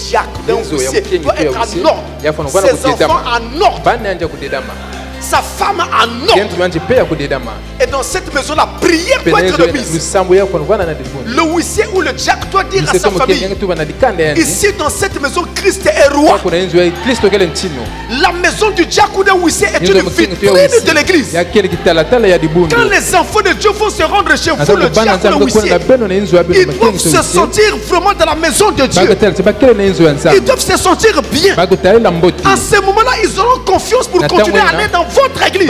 diacre, d'un officier, doit être en ordre. Ses enfants en ordre. Sa femme en ordre. Et dans cette maison, la prière doit être remise. Le huissier ou le diacre doit dire à sa famille, ici dans cette maison, Christ est roi. La maison du diacre ou du huissier est une vitrine de l'église. Quand les enfants de Dieu vont se rendre chez vous, le diacre ou le huissier, ils doivent se sentir vraiment dans la maison de Dieu. Ils doivent se sentir bien. À ce moment-là, ils auront confiance pour continuer à aller dans votre église.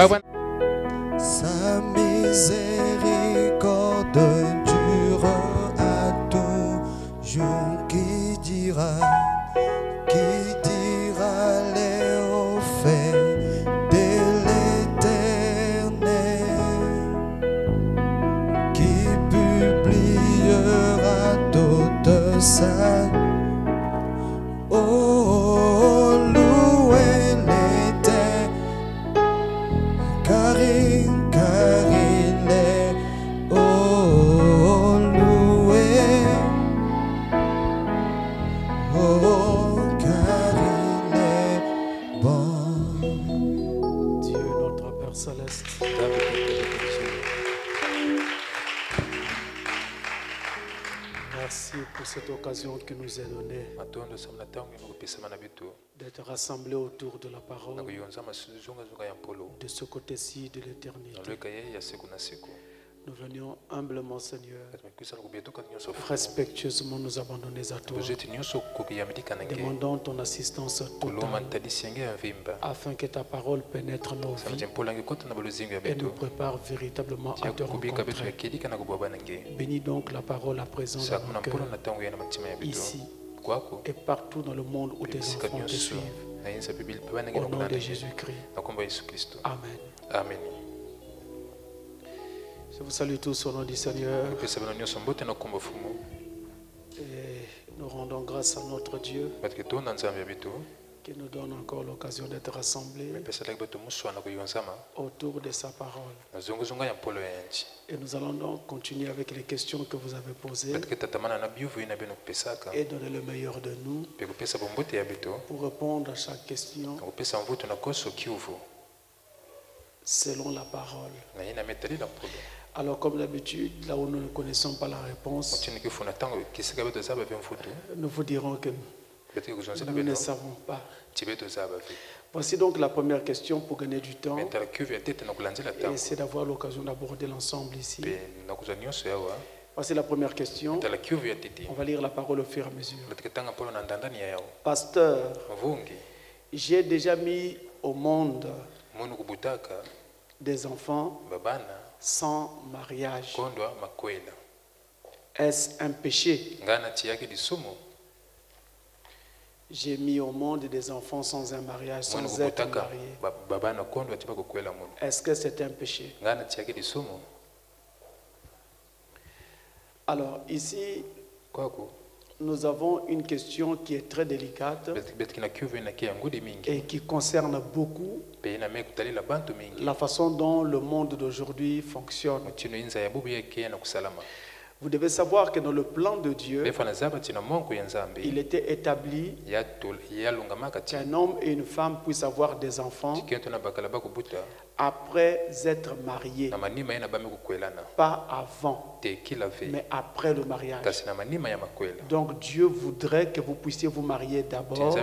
Sa miséricorde dure à toujours. Qui dira les hauts faits de l'Éternel, qui publiera toute sa pour cette occasion qui nous est donnée d'être rassemblés autour de la parole de ce côté-ci de l'éternité. Nous venions humblement, Seigneur, respectueusement nous abandonner à toi, demandant ton assistance totale afin que ta parole pénètre nos vies et nous prépare véritablement à te rencontrer. Bénis donc la parole à présent dans nos cœurs, ici et partout dans le monde où tes enfants te suivent. Au nom de Jésus-Christ. Amen. Amen. Je vous salue tous au nom du Seigneur. Et nous rendons grâce à notre Dieu qui nous donne encore l'occasion d'être rassemblés autour de sa parole. Et nous allons donc continuer avec les questions que vous avez posées et donner le meilleur de nous pour répondre à chaque question selon la parole. Alors comme d'habitude, là où nous ne connaissons pas la réponse, nous vous dirons que nous ne savons pas. Voici donc la première question pour gagner du temps. Et c'est d'avoir l'occasion d'aborder l'ensemble ici. Voici la première question. On va lire la parole au fur et à mesure. Pasteur, j'ai déjà mis au monde des enfants sans mariage. Est-ce un péché? J'ai mis au monde des enfants sans un mariage, sans être marié. Est-ce que c'est un péché? Alors ici, nous avons une question qui est très délicate et qui concerne beaucoup la façon dont le monde d'aujourd'hui fonctionne. Vous devez savoir que dans le plan de Dieu, il était établi qu'un homme et une femme puissent avoir des enfants après être mariés, pas avant, mais après le mariage. Donc Dieu voudrait que vous puissiez vous marier d'abord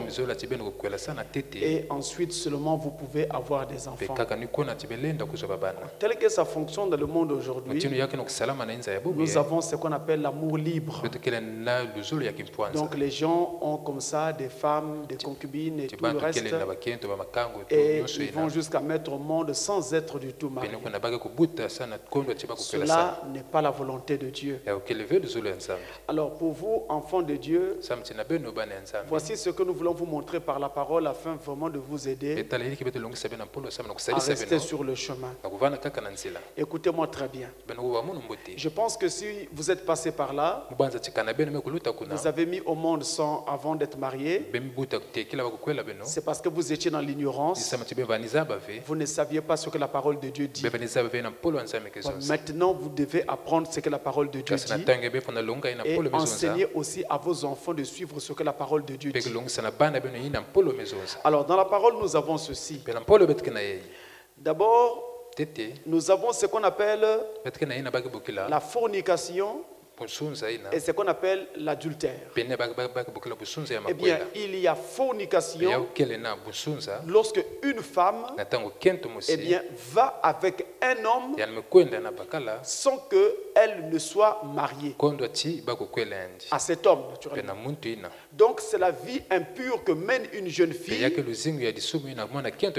et ensuite seulement vous pouvez avoir des enfants. Tel que ça fonctionne dans le monde aujourd'hui, nous avons ce qu'on appelle l'amour libre. Donc les gens ont comme ça des femmes, des concubines et tout le reste, et ils vont jusqu'à mettre au monde sans être du tout mariés. Cela n'est pas la volonté de Dieu. Alors pour vous, enfants de Dieu, voici ce que nous voulons vous montrer par la parole afin vraiment de vous aider à rester sur le chemin. Écoutez-moi très bien. Je pense que si vous êtes passé par là, vous avez mis au monde sans avant d'être marié, c'est parce que vous étiez dans l'ignorance. Vous ne saviez pas pas ce que la parole de Dieu dit. Maintenant, vous devez apprendre ce que la parole de Dieu dit et enseigner aussi à vos enfants de suivre ce que la parole de Dieu dit. Alors, dans la parole, nous avons ceci. D'abord, nous avons ce qu'on appelle la fornication et ce qu'on appelle l'adultère. Eh bien, il y a fornication lorsque une femme eh bien, va avec un homme sans qu'elle ne soit mariée à cet homme, naturellement. Donc, c'est la vie impure que mène une jeune fille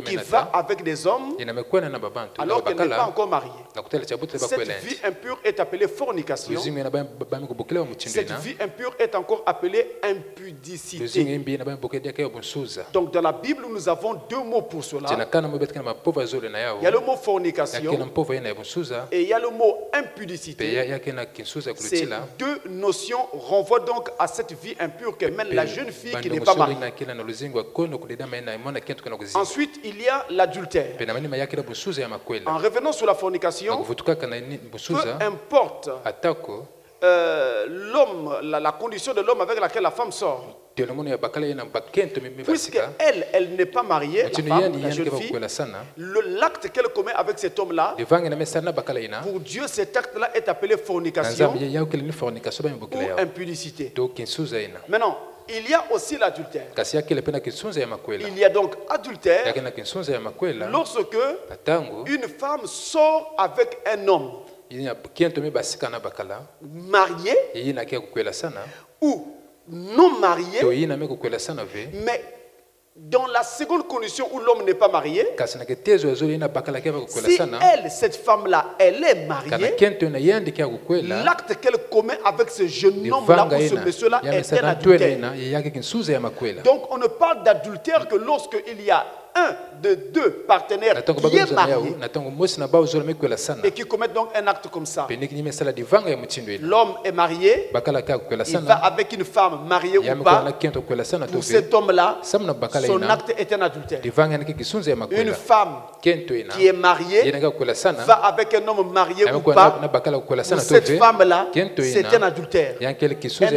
qui va avec des hommes alors qu'elle n'est pas encore mariée. Cette vie impure est appelée fornication. Cette vie impure est encore appelée impudicité. Donc dans la Bible, nous avons deux mots pour cela. Il y a le mot fornication et il y a le mot impudicité. Ces deux notions renvoient donc à cette vie impure que mène la jeune fille qui n'est pas mariée. Ensuite, il y a l'adultère. En revenant sur la fornication, peu importe l'homme, la condition de l'homme avec laquelle la femme sort. Puisqu'elle n'est pas mariée, la femme, la jeune fille, l'acte qu'elle commet avec cet homme-là, pour Dieu, cet acte-là est appelé fornication ou impudicité. Maintenant, il y a aussi l'adultère. Il y a donc adultère lorsque une femme sort avec un homme marié ou non marié, mais dans la seconde condition où l'homme n'est pas marié, si elle, cette femme-là, elle est mariée, l'acte qu'elle commet avec ce jeune homme-là ou ce monsieur-là est un adultère. Donc on ne parle d'adultère que lorsqu'il y a un de deux partenaires qui est marié et qui commettent donc un acte comme ça. L'homme est marié, il va avec une femme mariée ou pas. Pour cet homme-là, son acte est un adultère. Une femme qui est mariée va avec un homme marié ou pas. Pour cette femme-là, c'est un adultère. Un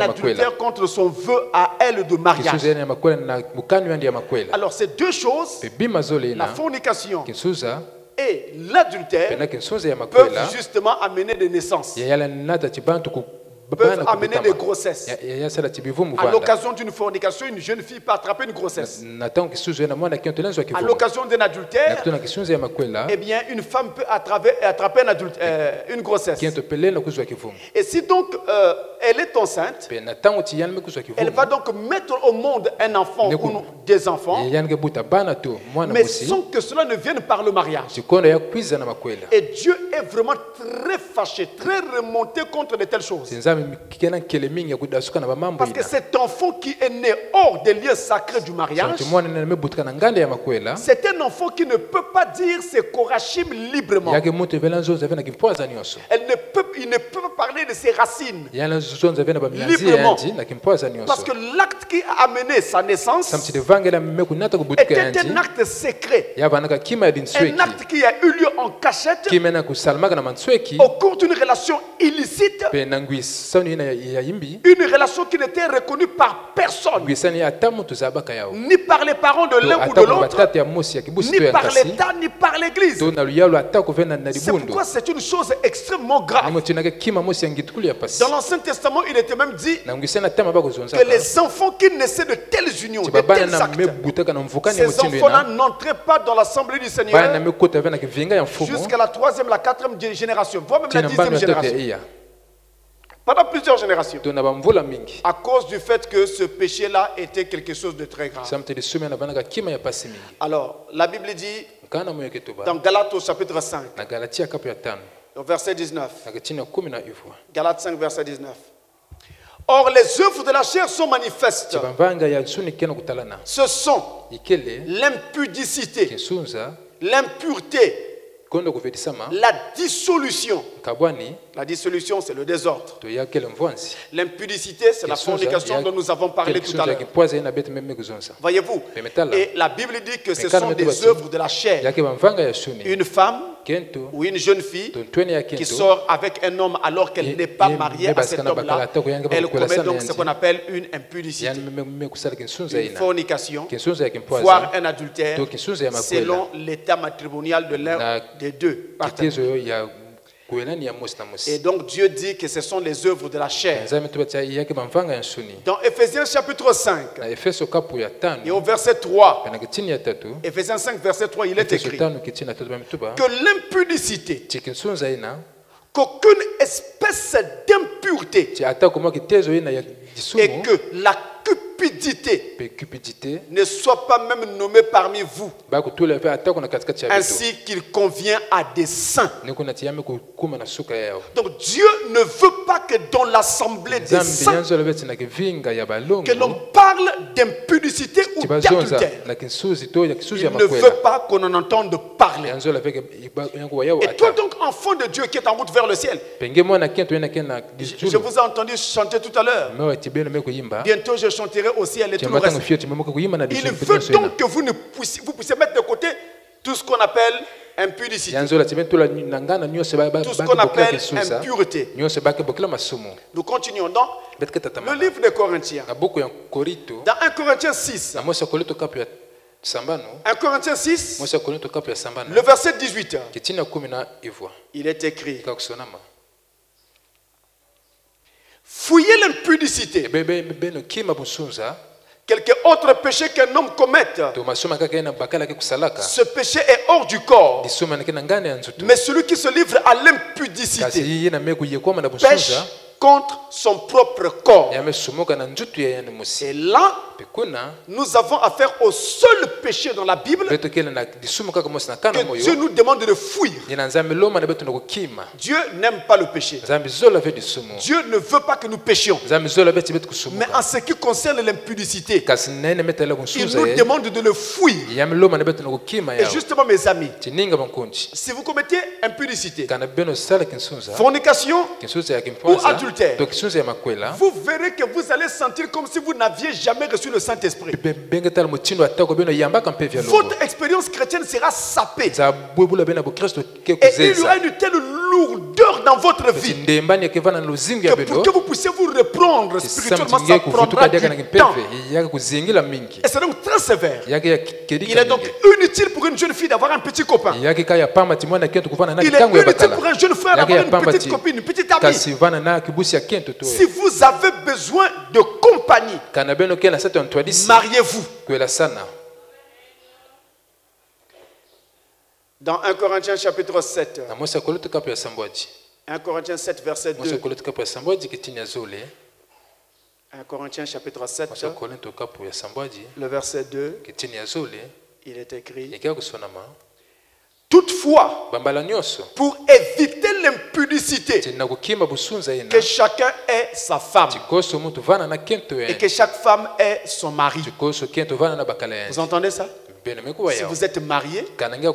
adultère contre son vœu à elle de mariage. Alors ces deux choses, la fornication et l'adultère, peuvent justement amener des naissances, peuvent amener des grossesses. À l'occasion d'une fornication, une jeune fille peut attraper une grossesse. À l'occasion d'un adultère, eh bien, une femme peut attraper une grossesse. Et si donc elle est enceinte, elle va donc mettre au monde un enfant ou des enfants, mais sans que cela ne vienne par le mariage. Et Dieu est vraiment très fâché, très remonté contre de telles choses. Parce que cet enfant qui est né hors des lieux sacrés du mariage, c'est un enfant qui ne peut pas dire ses korachim librement. Il ne peut pas parler de ses racines librement. Parce que l'acte qui a amené sa naissance était un acte secret. Un acte qui a eu lieu en cachette au cours d'une relation illicite. Une relation qui n'était reconnue par personne, ni par les parents de l'un ou de l'autre, ni par l'État, ni par l'Église. C'est pourquoi c'est une chose extrêmement grave. Dans l'Ancien Testament, il était même dit que les enfants qui naissaient de telles unions, de tels actes, ces enfants-là n'entraient pas dans l'Assemblée du Seigneur jusqu'à la 3e, la 4e génération, voire même la 10e génération. Pendant plusieurs générations, à cause du fait que ce péché-là était quelque chose de très grave. Alors, la Bible dit dans Galates au chapitre 5, au verset 19, Galates 5, verset 19. Or, les œuvres de la chair sont manifestes. Ce sont l'impudicité, l'impureté, la dissolution, La dissolution, c'est le désordre. L'impudicité, c'est la fornication dont nous avons parlé tout à l'heure. Voyez-vous? Et la Bible dit que ce sont des œuvres de la chair. Une femme ou une jeune fille qui sort avec un homme alors qu'elle n'est pas mariée à cet homme-là, elle commet donc ce qu'on appelle une impudicité, une fornication, voire un adultère, selon l'état matrimonial de l'un des deux partenaires. Et donc Dieu dit que ce sont les œuvres de la chair. Dans Ephésiens chapitre 5 et au verset 3, Ephésiens 5 verset 3, il est écrit que l'impudicité, qu'aucune espèce d'impureté et que la cupidité ne soit pas même nommée parmi vous, ainsi qu'il convient à des saints. Donc Dieu ne veut pas que dans l'assemblée des saints que l'on parle d'impudicité ou d'adultère. Il ne veut pas qu'on en entende parler. Et toi donc, enfant de Dieu qui est en route vers le ciel, je vous ai entendu chanter tout à l'heure. Bientôt je chanterai au ciel et tout le reste. Il veut donc que vous puissiez mettre de côté tout ce qu'on appelle impudicité, tout ce qu'on appelle impureté. Nous continuons dans le livre des Corinthiens. Dans 1 Corinthiens 6, 1 Corinthiens 6, le verset 18, il est écrit: fouillez l'impudicité, quelque autre péché qu'un homme commette. Ce péché est hors du corps, mais celui qui se livre à l'impudicité pêche contre son propre corps. Et là, nous avons affaire au seul péché dans la Bible que Dieu nous demande de fuir. Dieu n'aime pas le péché. Dieu ne veut pas que nous péchions. Mais en ce qui concerne l'impudicité, il nous demande de le fuir. Et justement, mes amis, si vous commettez impudicité, fornication ou adultère, vous verrez que vous allez sentir comme si vous n'aviez jamais reçu le Saint-Esprit. Votre expérience chrétienne sera sapée. Et il y aura une telle lourdeur dans votre vie que pour que vous puissiez vous reprendre spirituellement, ça prendra du temps. Et c'est donc très sévère. Il est donc inutile pour une jeune fille d'avoir un petit copain. Il est inutile pour un jeune frère d'avoir une petite copine, une petite amie. Si vous avez besoin de compagnie, mariez-vous. Dans 1 Corinthiens chapitre 7, 1 Corinthiens 7 verset 2, 1 Corinthiens chapitre 7, le verset 2, il est écrit: toutefois, pour éviter l'impudicité, que chacun ait sa femme et que chaque femme ait son mari. Vous entendez ça? Si vous êtes marié,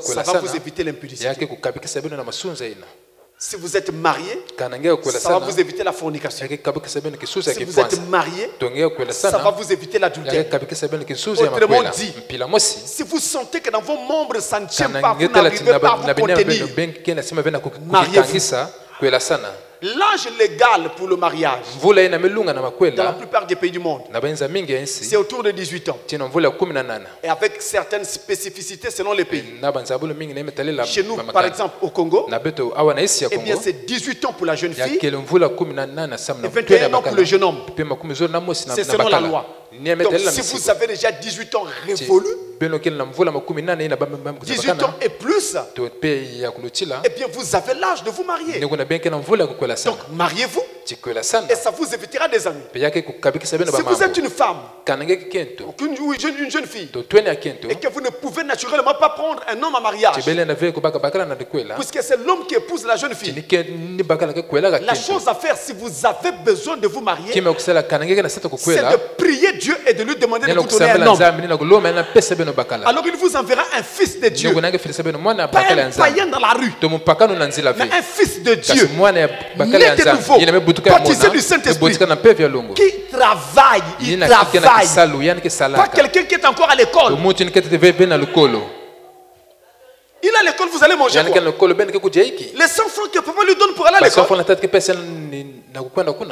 ça va vous éviter l'impudicité. Si vous êtes marié, ça va vous éviter la fornication. Si vous êtes marié, ça va vous éviter l'adultère. Autrement dit, si vous sentez que dans vos membres ça ne tient pas, vous n'arrivez pas à vous contenir, mariez-vous. L'âge légal pour le mariage dans la plupart des pays du monde, c'est autour de 18 ans. Et avec certaines spécificités selon les pays. Chez nous, par exemple, au Congo, eh bien c'est 18 ans pour la jeune fille et 21 ans pour le jeune homme. C'est selon la loi. Donc si vous avez déjà 18 ans révolus, 18 ans et plus, eh bien vous avez l'âge de vous marier. Donc mariez-vous Et ça vous évitera des amis. Si vous êtes une femme, une jeune fille, et que vous ne pouvez naturellement pas prendre un homme en mariage, puisque c'est l'homme qui épouse la jeune fille, la chose à faire si vous avez besoin de vous marier, c'est de prier Dieu et de lui demander de vous donner un homme. Alors il vous enverra un fils de Dieu, pas un païen dans la rue, mais un fils de Dieu, né de nouveau, baptisé du Saint-Esprit, qui travaille, il travaille, pas quelqu'un qui est encore à l'école. Il est à l'école, vous allez manger quoi? Les 100 francs que papa lui donne pour aller à l'école,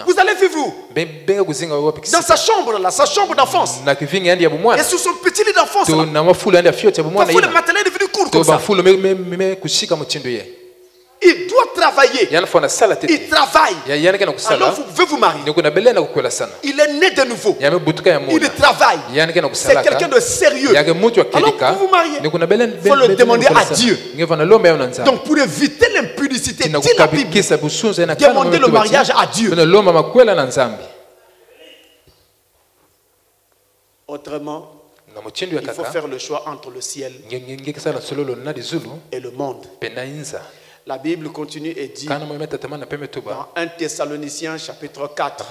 vous allez vivre où? Dans sa chambre, là, sa chambre d'enfance. Et sur son petit lit d'enfance, parfois le matelas est devenu court comme ça. Il doit travailler. Il travaille. Alors vous pouvez vous marier. Il est né de nouveau. Il travaille. C'est quelqu'un de sérieux. Alors pour vous marier, il faut le demander à Dieu. Donc pour éviter l'impudicité, dit la Bible, demandez le mariage à Dieu. Autrement, il faut faire le choix entre le ciel et le monde. La Bible continue et dit dans 1 Thessaloniciens chapitre 4,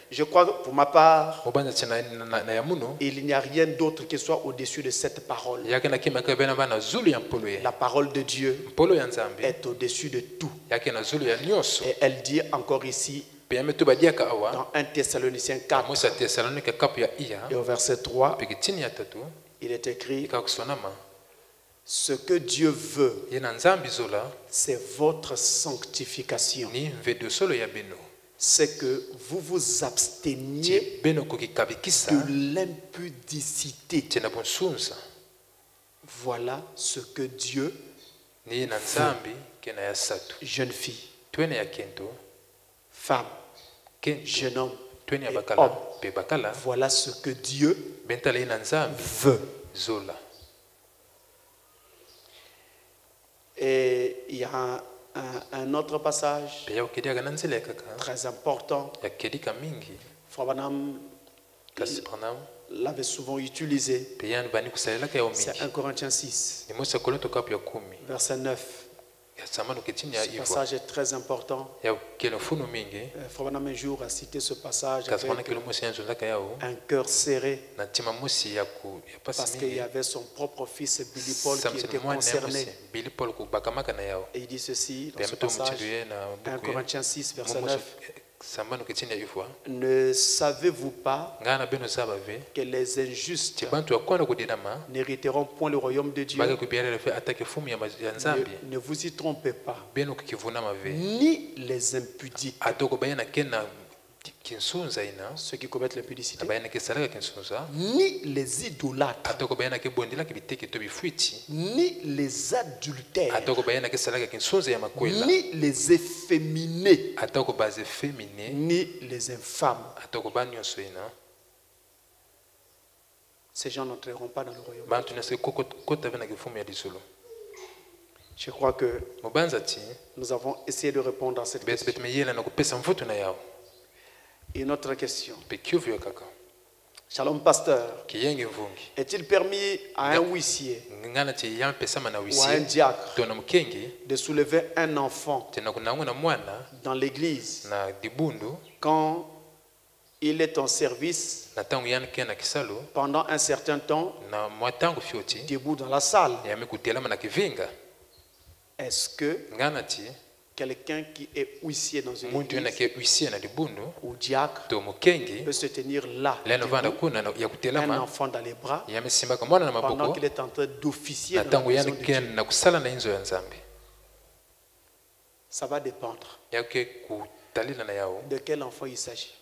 je crois que pour ma part, il n'y a rien d'autre qui soit au-dessus de cette parole. La parole de Dieu est au-dessus de tout. Et elle dit encore ici, dans 1 Thessaloniciens 4, et au verset 3, il est écrit: ce que Dieu veut, c'est votre sanctification. C'est que vous vous absteniez de l'impudicité. Voilà ce que Dieu veut. Jeune fille, femme, jeune homme et homme. Voilà ce que Dieu veut. Et il y a un autre passage très important. Frère Branham l'avait souvent utilisé. C'est 1 Corinthiens 6, verset 9. Ce passage est très important. Frère Branham un jour a cité ce passage avec un cœur serré, parce qu'il y avait son propre fils Billy Paul qui était concerné. Et il dit ceci dans ce passage, 1 Corinthiens 6, verset 9. Ne savez-vous pas que les injustes n'hériteront point le royaume de Dieu? Ne vous y trompez pas. Ni les impudiques, ceux qui commettent l'impudicité, ni les idolâtres, ni les adultères, ni les efféminés, ni les infâmes. Ces gens n'entreront pas dans le royaume. Je crois que nous avons essayé de répondre à cette question. Une autre question. Shalom pasteur. Est-il permis à un huissier ou à un diacre de soulever un enfant dans l'église quand il est en service pendant un certain temps debout dans la salle? Est-ce que quelqu'un qui est huissier dans une église ou diacre peut se tenir là, un enfant dans les bras, pendant qu'il est en train d'officier dans la maison de Dieu? Ça va dépendre de quel enfant il s'agit.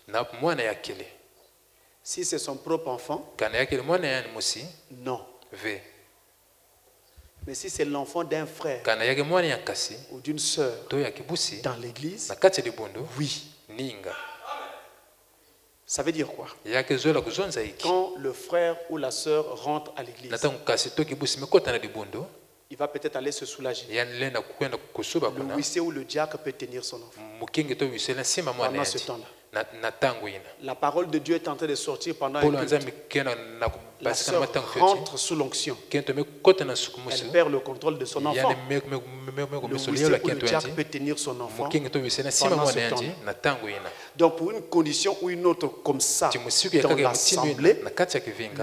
Si c'est son propre enfant, non. Mais si c'est l'enfant d'un frère ou d'une sœur dans l'église, oui. Ça veut dire quoi? Quand le frère ou la sœur rentre à l'église, il va peut-être aller se soulager. Le huissier ou le diacre peut tenir son enfant pendant ce temps-là. La parole de Dieu est en train de sortir pendant un culte. La sœur rentre sous l'onction. Elle perd le contrôle de son enfant. Le huissier ou le diacre peut tenir son enfant pendant ce temps-là. Donc pour une condition ou une autre comme ça, dans l'assemblée,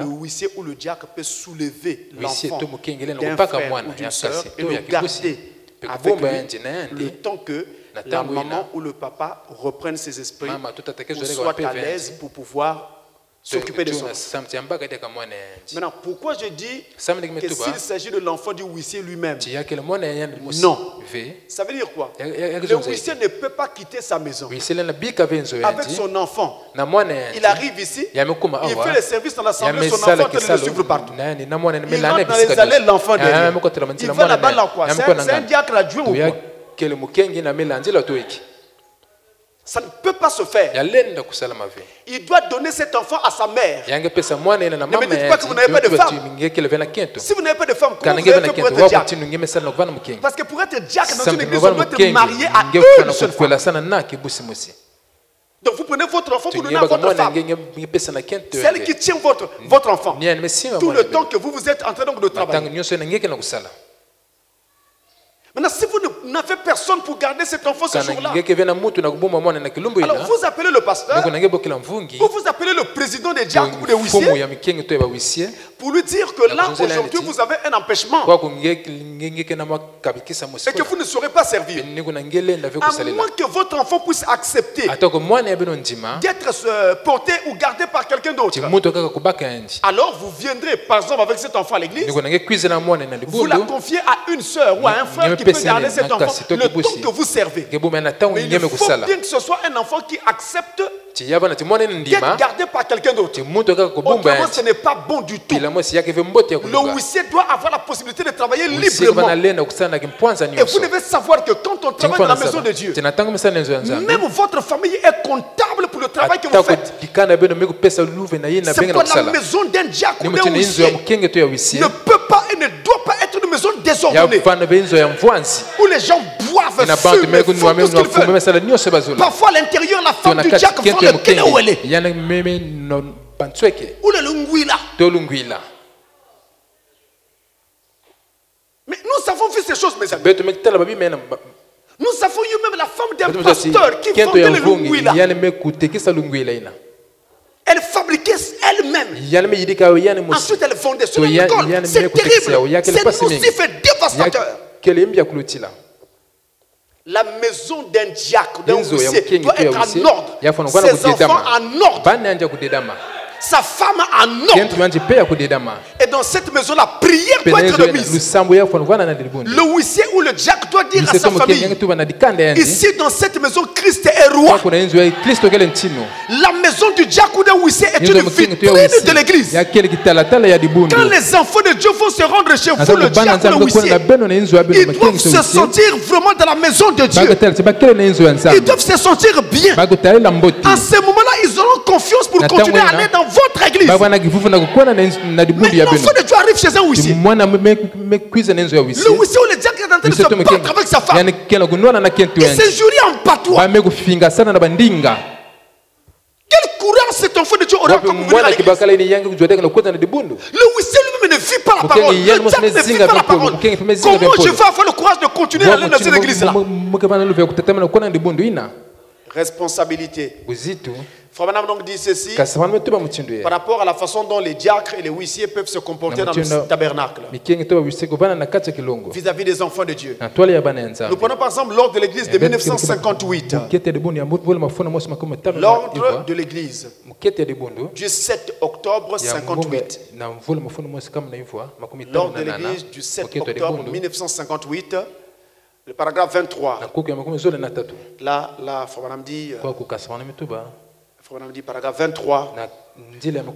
le huissier ou le diacre peut soulever l'enfant d'un frère ou d'une sœur et le garder avec lui le temps que la maman ou le papa reprennent ses esprits ou soient à l'aise pour pouvoir s'occuper de son enfant. Maintenant, pourquoi je dis que s'il s'agit de l'enfant du huissier lui-même, non. Ça veut dire quoi? Le huissier ne peut pas quitter sa maison avec son enfant. Il arrive ici, il fait le service dans l'assemblée, son enfant est en train de le suivre partout. Il rentre dans les allées, l'enfant derrière. Il va là-bas là quoi? C'est un diacre adjoint ou quoi? Ça ne peut pas se faire. Il doit donner cet enfant à sa mère. Ne me dites pas que vous n'avez pas de femme. Si vous n'avez pas de femme, comment vous avez fait pour être diacre? Parce que pour être diacre dans une église, on doit être marié à une seule femme. Donc vous prenez votre enfant pour donner à votre femme. Celle qui tient votre enfant. Tout le temps que vous êtes en train de travailler. Maintenant, si vous n'avez personne pour garder cet enfant ce jour-là, alors vous appelez le pasteur, ou vous appelez le président des diacres ou des huissiers, pour lui dire que là, aujourd'hui, vous avez un empêchement et que vous ne saurez pas servir. À moins que votre enfant puisse accepter d'être porté ou gardé par quelqu'un d'autre. Alors vous viendrez, par exemple, avec cet enfant à l'église, vous la confiez à une sœur ou à un frère qui peut garder cet enfant le temps que vous servez. Mais il faut bien que ce soit un enfant qui accepte d'être gardé par quelqu'un d'autre. Autrement, ce n'est pas bon du tout. Le huissier doit avoir la possibilité de travailler librement. Et vous devez savoir que quand on travaille dans la maison de Dieu, même votre famille est comptable pour le travail que vous faites. C'est pas la maison d'un diacre ou d'un huissier ne peut pas et ne doit pas être une maison désordonnée où les gens boivent, fument, font tout ce qu'ils veulent. Parfois à l'intérieur, la femme du diacre prend le kene où elle est. Ou le lunguila. Mais nous avons vu ces choses, mes amis. Nous avons eu même la femme d'un pasteur qui vendait le lunguila. Elle fabriquait elle-même. Ensuite, elle vendait sur l'école. C'est terrible. C'est nocif et dévastateur. La maison d'un diacre, d'un huissier, doit être en ordre. Ses enfants en ordre. Sa femme en ordre. Et dans cette maison-là, prière doit être remise. Le huissier ou le diacre doit dire à sa famille, ici dans cette maison, Christ est roi. La maison du diacre ou d'un huissier est une vitrine de l'église. Quand les enfants de Dieu vont se rendre chez vous, le diacre ou le huissier, ils doivent se sentir vraiment dans la maison de Dieu. Ils doivent se sentir bien. À ce moment-là, ils auront confiance pour continuer à aller dans votre église. Mais l'enfant de Dieu arrive chez un huissier. Le huissier ou le diacre est en train de se battre avec sa femme. Il s'injurie en patois. Quel courage cet enfant de Dieu aura quand vous venez à l'église? Le huissier lui-même ne vit pas la parole. Le diacre ne vit pas la parole. Comment je vais avoir le courage de continuer à aller dans cette église-là? Responsabilité. Frère Branham donc dit ceci par rapport à la façon dont les diacres et les huissiers peuvent se comporter dans le tabernacle vis-à-vis des enfants de Dieu. Nous prenons par exemple l'ordre de l'église de 1958. L'ordre de l'église du 7 octobre 58. L'ordre de l'église du 7 octobre 1958. Le paragraphe 23. Là, Frère Branham dit... paragraphe 23.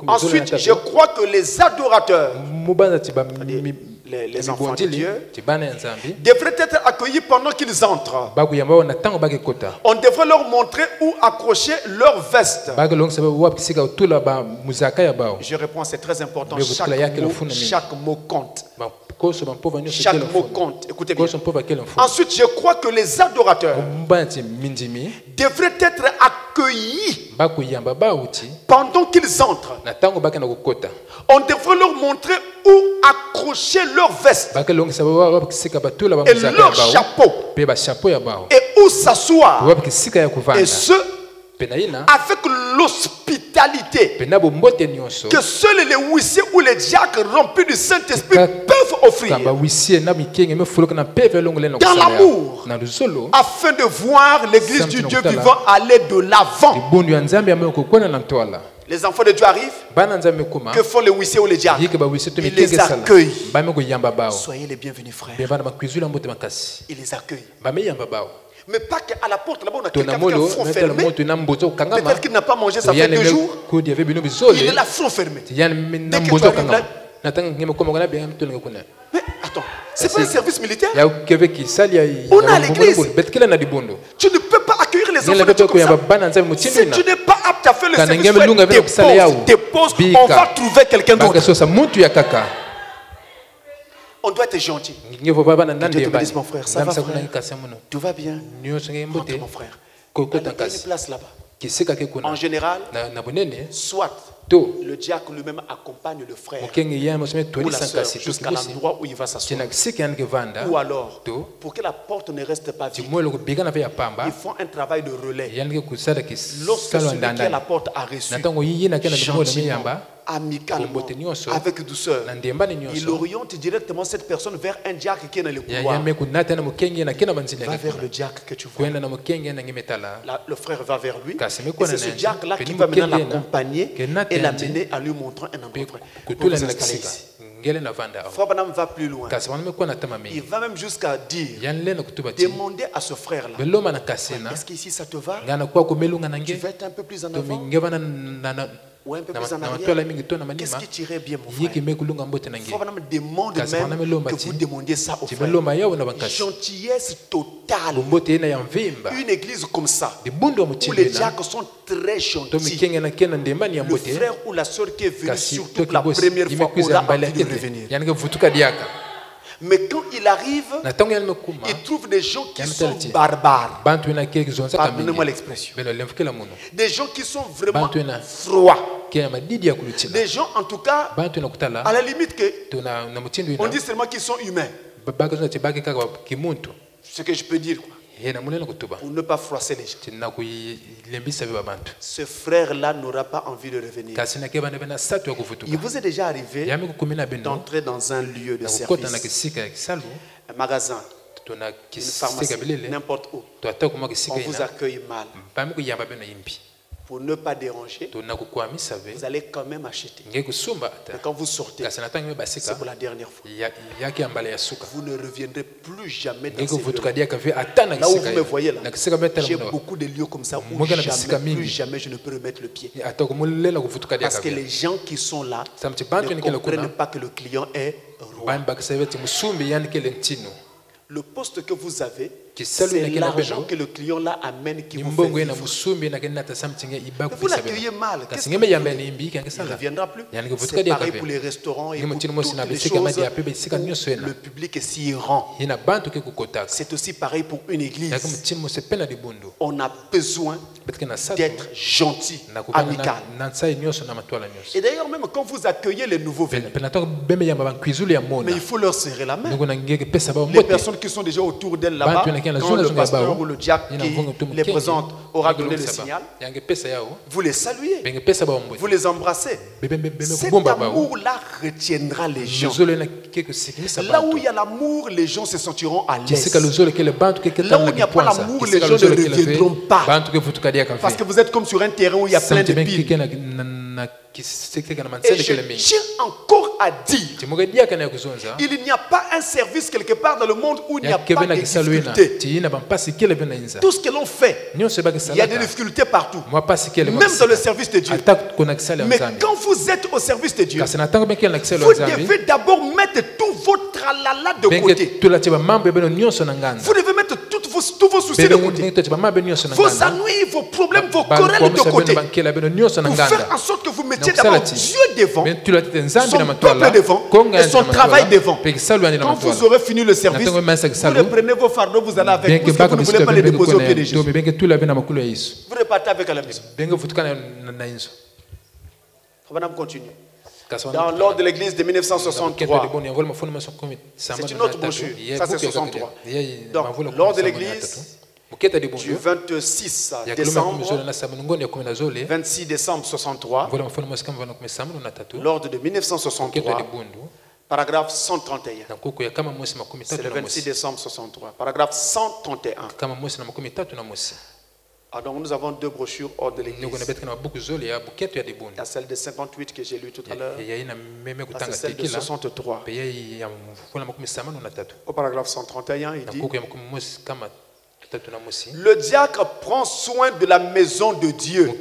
Ensuite, je crois que les adorateurs, les enfants de Dieu devraient être accueillis pendant qu'ils entrent. On devrait leur montrer où accrocher leur veste. Je réponds, c'est très important. Chaque mot compte. Chaque mot compte. Écoutez bien. Ensuite, je crois que les adorateurs devraient être accueillis pendant qu'ils entrent. On devrait leur montrer où accrocher leur veste et leur chapeau et où s'asseoir, et ce avec l'hospitalité que seuls les huissiers ou les diacres remplis du Saint-Esprit peuvent offrir, dans l'amour, afin de voir l'église du Dieu vivant aller de l'avant. Les enfants de Dieu arrivent. Que font les huissiers ou les diacres? Ils les accueillent. Soyez les bienvenus, frères. Ils les accueillent. Mais pas qu'à la porte, là-bas on a quelqu'un avec un front fermé. Peut-être qu'il n'a pas mangé, ça fait 2 jours. Il est là, front fermé. Dès que tu arrives là, mais attends, c'est pas un service militaire. On a l'église. Tu ne peux pas accueillir les enfants de Dieu comme ça. Si tu n'es pas apte à faire le service, dépose, on va trouver quelqu'un d'autre. On doit être gentil. Que Dieu te bénisse, mon frère. Ça va, frère? Tout va bien? Rentre, mon frère. Il y a une place là-bas. En général, soit le diacre lui-même accompagne le frère ou la soeur jusqu'à l'endroit où il va s'asseoir. Ou alors, pour que la porte ne reste pas vide, ils font un travail de relais. Lorsque celui qui a la porte a reçu, gentiment, amicalement, avec douceur, il oriente directement cette personne vers un diacre qui est dans le couloir. Va vers le diacre que tu vois. Le frère va vers lui. Et c'est ce diacre-là qui va maintenant l'accompagner et l'amener à lui montrer un endroit. Pour vous installer ici. Frère Branham va plus loin. Il va même jusqu'à dire, demander à ce frère-là, est-ce qu'ici ça te va? Tu veux être un peu plus en avant ou un peu plus en arrière? Qu'est-ce qui tirait bien, mon frère? Frère Branham demande même que vous demandiez ça au frère. Gentillesse totale. Une église comme ça, où les diacres sont très gentils. Le frère ou la soeur qui est venu surtout la première fois aura envie de revenir. Mais quand il arrive, il trouve des gens qui sont barbares. Pardonnez-moi l'expression. Des gens qui sont vraiment froids. Des gens, en tout cas, à la limite que on dit seulement qu'ils sont humains. Ce que je peux dire, quoi. Pour ne pas froisser les gens. Ce frère-là n'aura pas envie de revenir. Il vous est déjà arrivé d'entrer dans un lieu de service, un magasin, une pharmacie, n'importe où. On vous accueille mal. Pour ne pas déranger, vous allez quand même acheter. Mais quand vous sortez, c'est pour la dernière fois. Vous ne reviendrez plus jamais dans ces lieux. Là où vous me voyez là, j'ai beaucoup de lieux comme ça où jamais, plus jamais je ne peux remettre le pied. Parce que les gens qui sont là ne comprennent pas que le client est roi. Le poste que vous avez, c'est l'argent que le client là amène qui vous fait vivre. Vous l'accueillez mal. Qu'est-ce qu'il ne reviendra plus? C'est pareil pour les restaurants et pour toutes les choses. Le public est si errant. C'est aussi pareil pour une église. On a besoin d'être gentil, amical. Et d'ailleurs, même quand vous accueillez les nouveaux venus, mais il faut leur serrer la main. Les personnes qui sont déjà autour d'elles là-bas, quand le pasteur ou le diacre qui les présente aura donné le signal, vous les saluez, vous les embrassez. Cet amour-là retiendra les gens. Là où il y a l'amour, les gens se sentiront à l'aise. Là où il n'y a pas l'amour, les gens ne reviendront pas. Parce que vous êtes comme sur un terrain où il y a plein de billes. Et je tiens encore à dire, il n'y a pas un service quelque part dans le monde où il n'y a pas de difficultés. Tout ce que l'on fait, il y a des difficultés partout. Même dans le service de Dieu. Mais quand vous êtes au service de Dieu, vous devez d'abord mettre tout votre tralala de côté. Vous devez mettre tous vos soucis de côté. Vos ennuis, vos problèmes, vos querelles de côté. Pour faire en sorte que vous mettiez d'abord Dieu devant, son peuple devant et son travail devant. Quand vous aurez fini le service, vous reprenez vos fardeaux, vous allez avec, parce que vous ne voulez pas les déposer au pied de Jésus. Vous repartez avec la maison. On va continuer. Dans l'ordre de l'église de 1963, c'est une autre brochure, ça c'est 63. Donc, l'ordre de l'église du 26 décembre, 26 décembre 63, l'ordre de 1963, paragraphe 131. C'est le 26 décembre 63, paragraphe 131. Ah, donc nous avons deux brochures hors de l'église. Il y a celle de 58 que j'ai lue tout à l'heure. C'est celle de 63. Au paragraphe 131, il dit: le diacre prend soin de la maison de Dieu.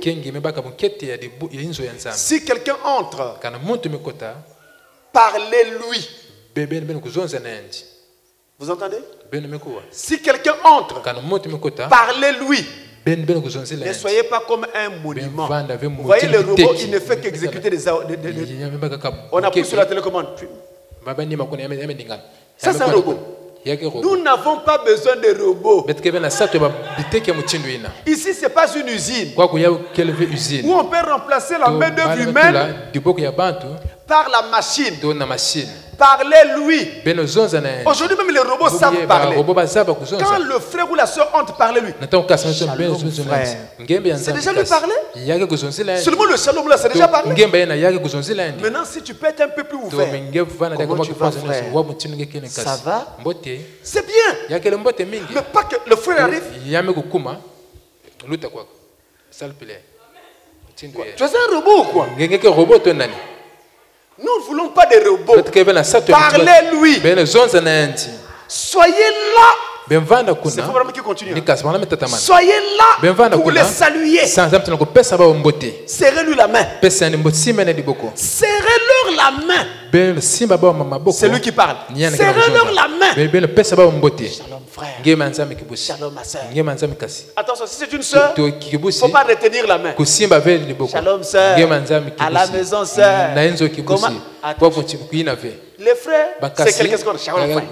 Si quelqu'un entre, parlez-lui. Vous entendez? Si quelqu'un entre, parlez-lui. Ne soyez pas comme un monument. Vous voyez le robot, il ne fait qu'exécuter des ordres. On appuie sur la télécommande. Ça c'est un robot. Nous n'avons pas besoin de robots. Ici ce n'est pas une usine où on peut remplacer la main d'œuvre humaine par la machine. Parlez-lui. Aujourd'hui même les robots savent parler. Quand le frère ou la soeur entre, parlez-lui. Shalom frère. C'est déjà lui parler. Seulement le shalom là, c'est déjà parler. Maintenant si tu peux être un peu plus ouvert. Comment tu vas, frère? Ça va? C'est bien. Mais pas que le frère arrive. Tu es un robot ou quoi? Nous ne voulons pas des robots. Parlez-lui. Soyez là. C'est le problème qui continue. Soyez là pour les saluer. Serrez-lui la main. Serrez-leur la main. C'est lui qui parle. Serrez-leur la main. Shalom frère. Shalom ma soeur. Attention, si c'est une soeur, il ne faut pas retenir la main. Shalom soeur. À la maison soeur. Comment? Les frères, c'est quelque chose comme shalom frère.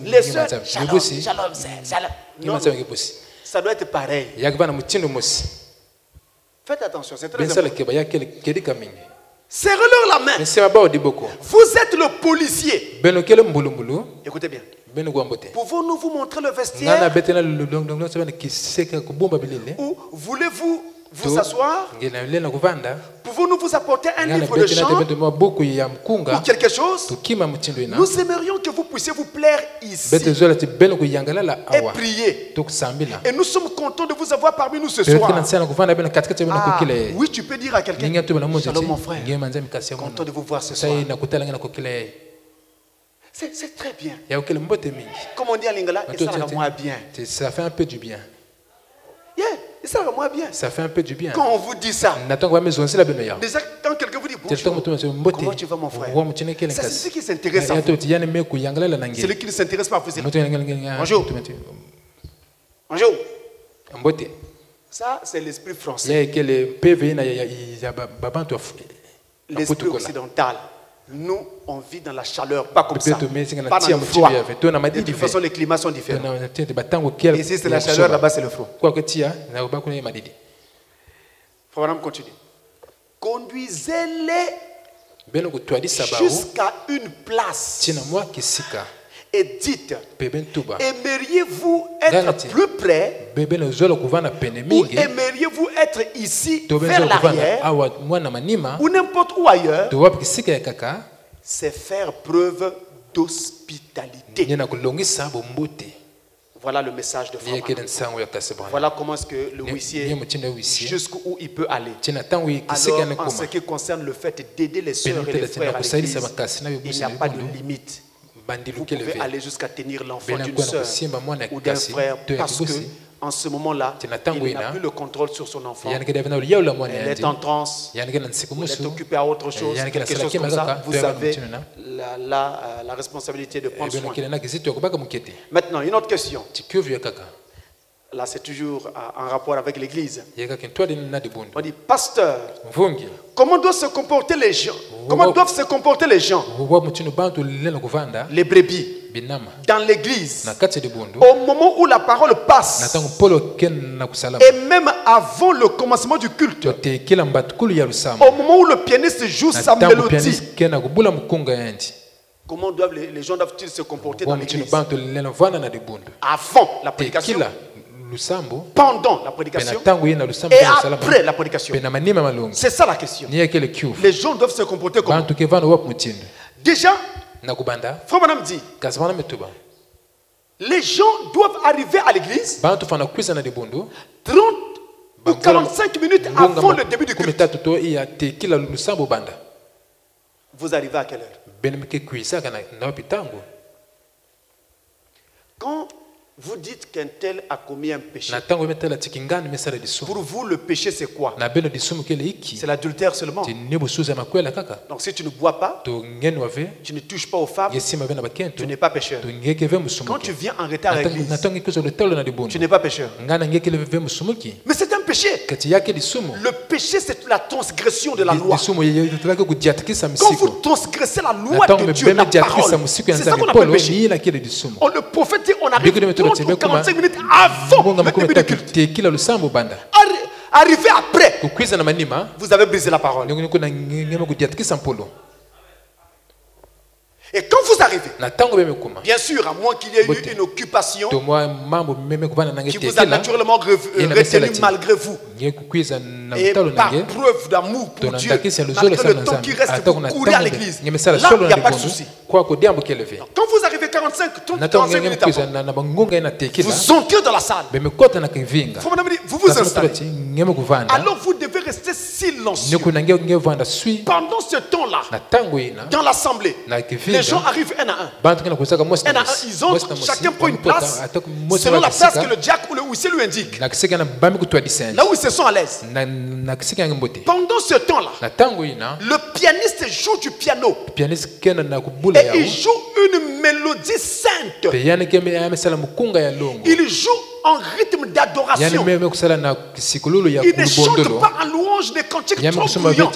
Les soeurs, shalom, shalom, shalom. Non, ça doit être pareil. Faites attention, c'est très important. Serrez-leur la main. Vous êtes le policier. Écoutez bien. Pouvons-nous vous montrer le vestiaire? Ou voulez-vous vous asseoir? Pouvons-nous vous apporter un livre de chant ou quelque chose? Nous aimerions que vous puissiez vous plaire ici et prier. Et nous sommes contents de vous avoir parmi nous ce soir. Ah, oui, tu peux dire à quelqu'un: shalom mon frère, content de vous voir ce soir. C'est très bien. Comme on dit à Lingala, et ça va moins bien. Ça fait un peu du bien. Yeah, et ça va moins bien. Ça fait un peu du bien. Quand on vous dit ça, déjà quand quelqu'un vous dit bonjour, comment tu vas mon frère? C'est ce qui s'intéresse à vous. C'est lui qui ne s'intéresse pas à vous. Bonjour. Bonjour. Ça, c'est l'esprit français. L'esprit occidental. Nous, on vit dans la chaleur, pas comme ça, pas dans le froid. De toute façon, les climats sont différents. Ici, c'est la chaleur, là-bas, c'est le froid. Faut continue. Conduisez-les jusqu'à une place et dites: aimeriez-vous être plus près ou aimeriez-vous être ici vers l'arrière ou n'importe où ailleurs? C'est faire preuve d'hospitalité. Voilà le message de Frère. Voilà comment est-ce que le huissier, jusqu'où il peut aller. Alors, en ce qui concerne le fait d'aider les sœurs et les frères à l'église, il n'y a pas de limite. Vous pouvez aller jusqu'à tenir l'enfant d'une sœur ou d'un frère, parce que en ce moment-là, il n'a plus le contrôle sur son enfant. Elle est en transe, elle est occupée à autre chose, quelque chose comme ça. Vous avez la responsabilité de prendre soin. Maintenant, une autre question. Là, c'est toujours en rapport avec l'église. On dit, pasteur, comment doivent se comporter les gens? Comment doivent se comporter les gens? Les brebis. Dans l'église. Au moment où la parole passe. Et même avant le commencement du culte. Au moment où le pianiste joue sa mélodie. Comment les gens doivent-ils se comporter dans l'église? Avant la prédication. Pendant la prédication et après la prédication. C'est ça la question. Les gens doivent se comporter comment? Déjà, Frère Branham dit, les gens doivent arriver à l'église 30 ou 45 minutes avant le début du culte. Vous arrivez à quelle heure? Quand vous dites qu'un tel a commis un péché, pour vous le péché c'est quoi? C'est l'adultère seulement. Donc si tu ne bois pas, tu ne touches pas aux femmes, tu n'es pas pécheur. Quand tu viens en retard à l'église, tu n'es pas pécheur. Mais c'est un péché. Le péché c'est la transgression de la loi. Quand vous transgressez la loi de Dieu, la parole, c'est ça qu'on appelle péché. Le prophète dit on arrive 30 ou 45 minutes avant le début du culte. Arrivé après, vous avez brisé la parole. Et quand vous arrivez, bien sûr, à moins qu'il y ait eu une occupation qui vous a naturellement retenu malgré vous, et par preuve d'amour pour Dieu, malgré le temps qui reste pour courir à l'église, là, il n'y a pas de souci. Quand vous arrivez 45 minutes avant, vous entrez dans la salle, vous vous installez. Alors vous devez rester silencieux. Pendant ce temps-là, dans l'assemblée, les gens arrivent un à un. Ils entrent, chacun prend une place selon la place que le diacre ou le huissier lui indique. Là où ils se sont à l'aise. Pendant ce temps-là, le pianiste joue du piano. Et il joue une mélodie sainte. Il joue en rythme d'adoration. Il ne chante pas en louange des cantiques trop bruyants,